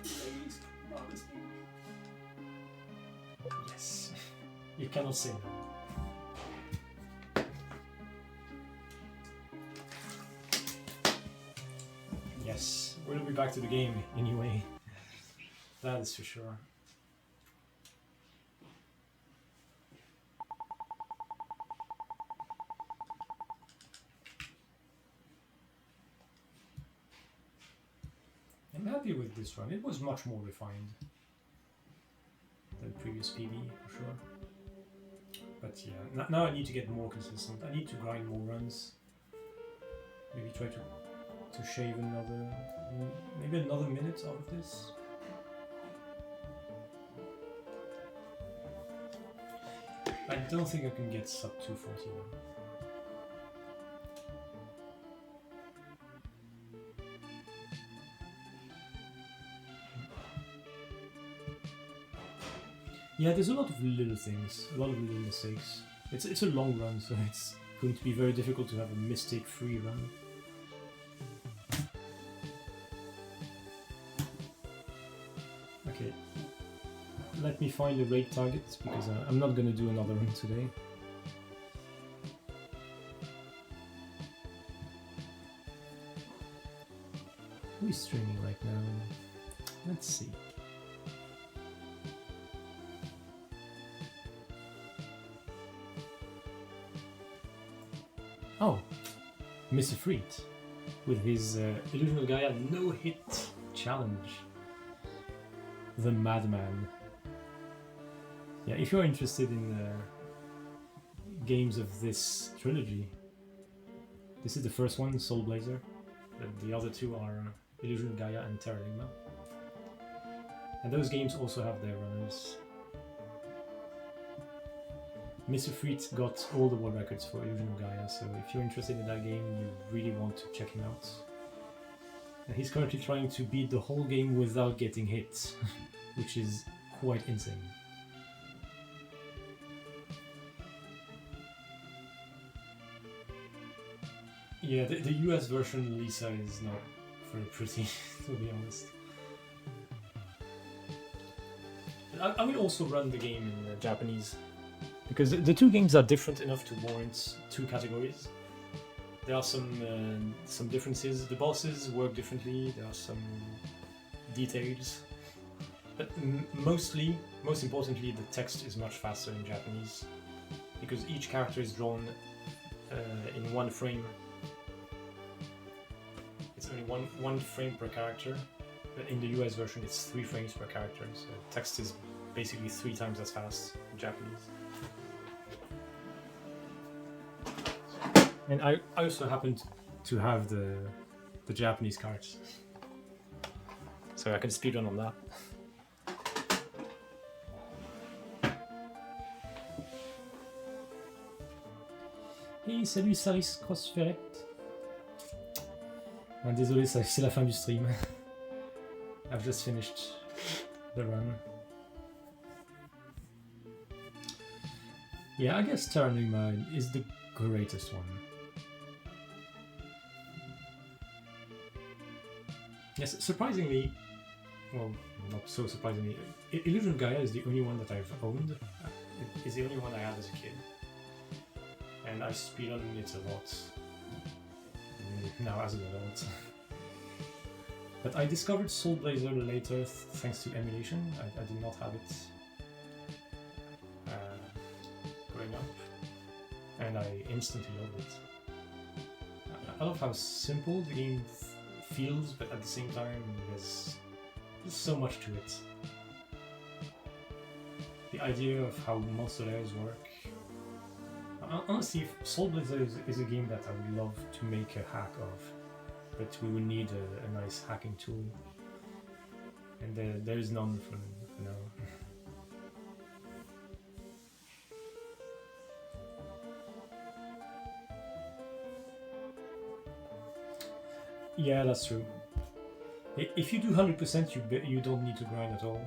Please promise me. Yes. You cannot say no. Yes, we'll be back to the game anyway. That is for sure. I'm happy with this run. It was much more refined than previous PB, for sure. But yeah, now I need to get more consistent. I need to grind more runs. Maybe try to shave maybe another minute out of this. I don't think I can get sub 240 now. Yeah, there's a lot of little things, a lot of little mistakes. It's a long run, so it's going to be very difficult to have a mistake-free run. Okay, let me find a raid target, because I'm not going to do another run today. Who is streaming right now? Let's see. Oh, Mr. Freet with his Illusion of Gaia no-hit challenge. The Madman. Yeah, if you're interested in games of this trilogy, this is the first one, Soul Blazer. The other two are Illusion of Gaia and Terra Lima. And those games also have their runners. Mr. Freet got all the world records for Illusion of Gaia, so if you're interested in that game, you really want to check him out. And he's currently trying to beat the whole game without getting hit, which is quite insane. Yeah, the US version Lisa is not very pretty, to be honest. I will also run the game in Japanese, because the two games are different enough to warrant two categories. There are some differences. The bosses work differently. There are some details, but most importantly, the text is much faster in Japanese, because each character is drawn in one frame. It's only one frame per character. But in the US version, it's 3 frames per character, so text is basically 3 times as fast in Japanese. And I also happen to have the Japanese cards, so I can speedrun on that. Hey, salut Saris Crossferet. Ah, désolé, c'est la fin du stream. I've just finished the run. Yeah, I guess Terra Lima is the greatest one. Yes, surprisingly, well, not so surprisingly, Illusion of Gaia is the only one that I've owned. It is the only one I had as a kid. And I speedrun it a lot now as an adult. But I discovered Soul Blazer later thanks to emulation. I did not have it growing up, and I instantly loved it. I love how simple the game feels, but at the same time there's so much to it. The idea of how monster layers work. Honestly, Soul Blazer is a game that I would love to make a hack of, but we would need a nice hacking tool, and there is none for now. Yeah, that's true. If you do 100%, you don't need to grind at all.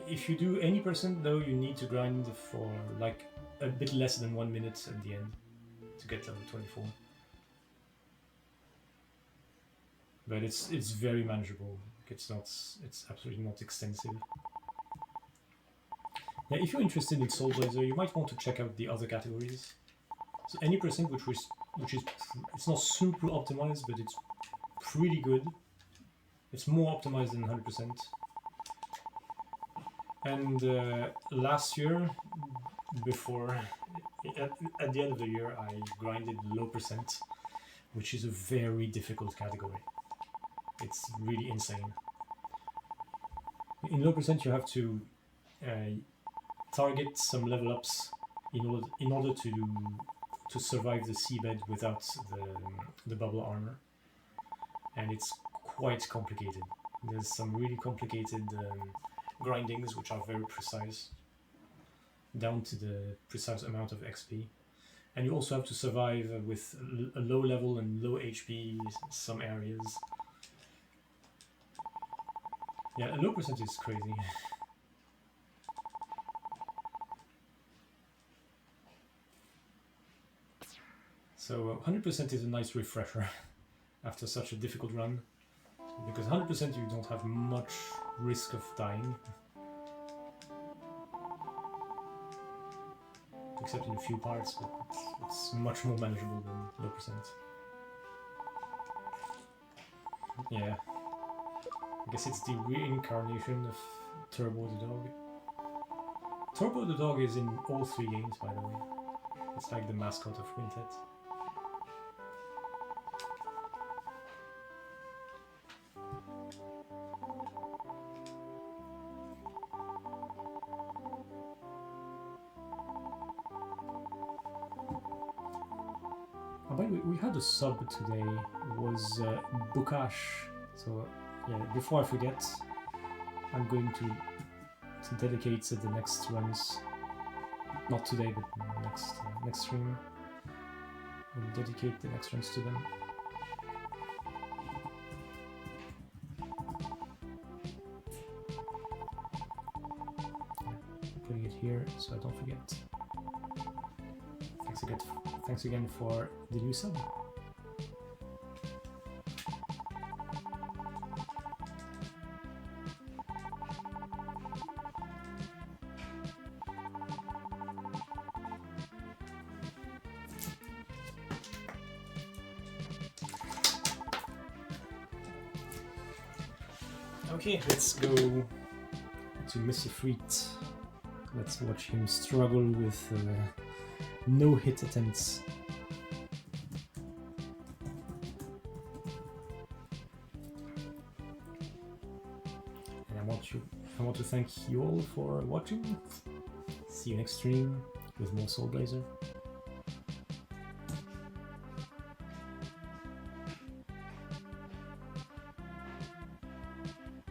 If you do any percent, though, you need to grind for like a bit less than 1 minute at the end to get level 24. But it's very manageable. It's absolutely not extensive. Yeah, if you're interested in Soul Blazer, you might want to check out the other categories. So any percent, which is it's not super optimized, but it's pretty good. It's more optimized than 100%. And last year, at the end of the year, I grinded low percent, which is a very difficult category. It's really insane. In low percent, you have to target some level ups in order to survive the seabed without the bubble armor, and it's quite complicated. There's some really complicated grindings which are very precise, down to the precise amount of XP, and you also have to survive with a low level and low HP some areas. Yeah, a low percent is crazy. So 100% is a nice refresher after such a difficult run, because 100% you don't have much risk of dying, except in a few parts, but it's much more manageable than low percent. Yeah, I guess it's the reincarnation of Turbo the Dog. Turbo the Dog is in all 3 games, by the way. It's like the mascot of Quintet. Oh, by the way, we had a sub today. It was Bukash. So yeah, before I forget, I'm going to dedicate the next runs. Not today, but next stream. We'll dedicate the next runs to them. Putting it here so I don't forget. Thanks again for the new sub. Okay, let's go to Mr. Freet. Let's watch him struggle with no hit attempts. And I want to thank you all for watching. See you next stream with more Soul Blazer.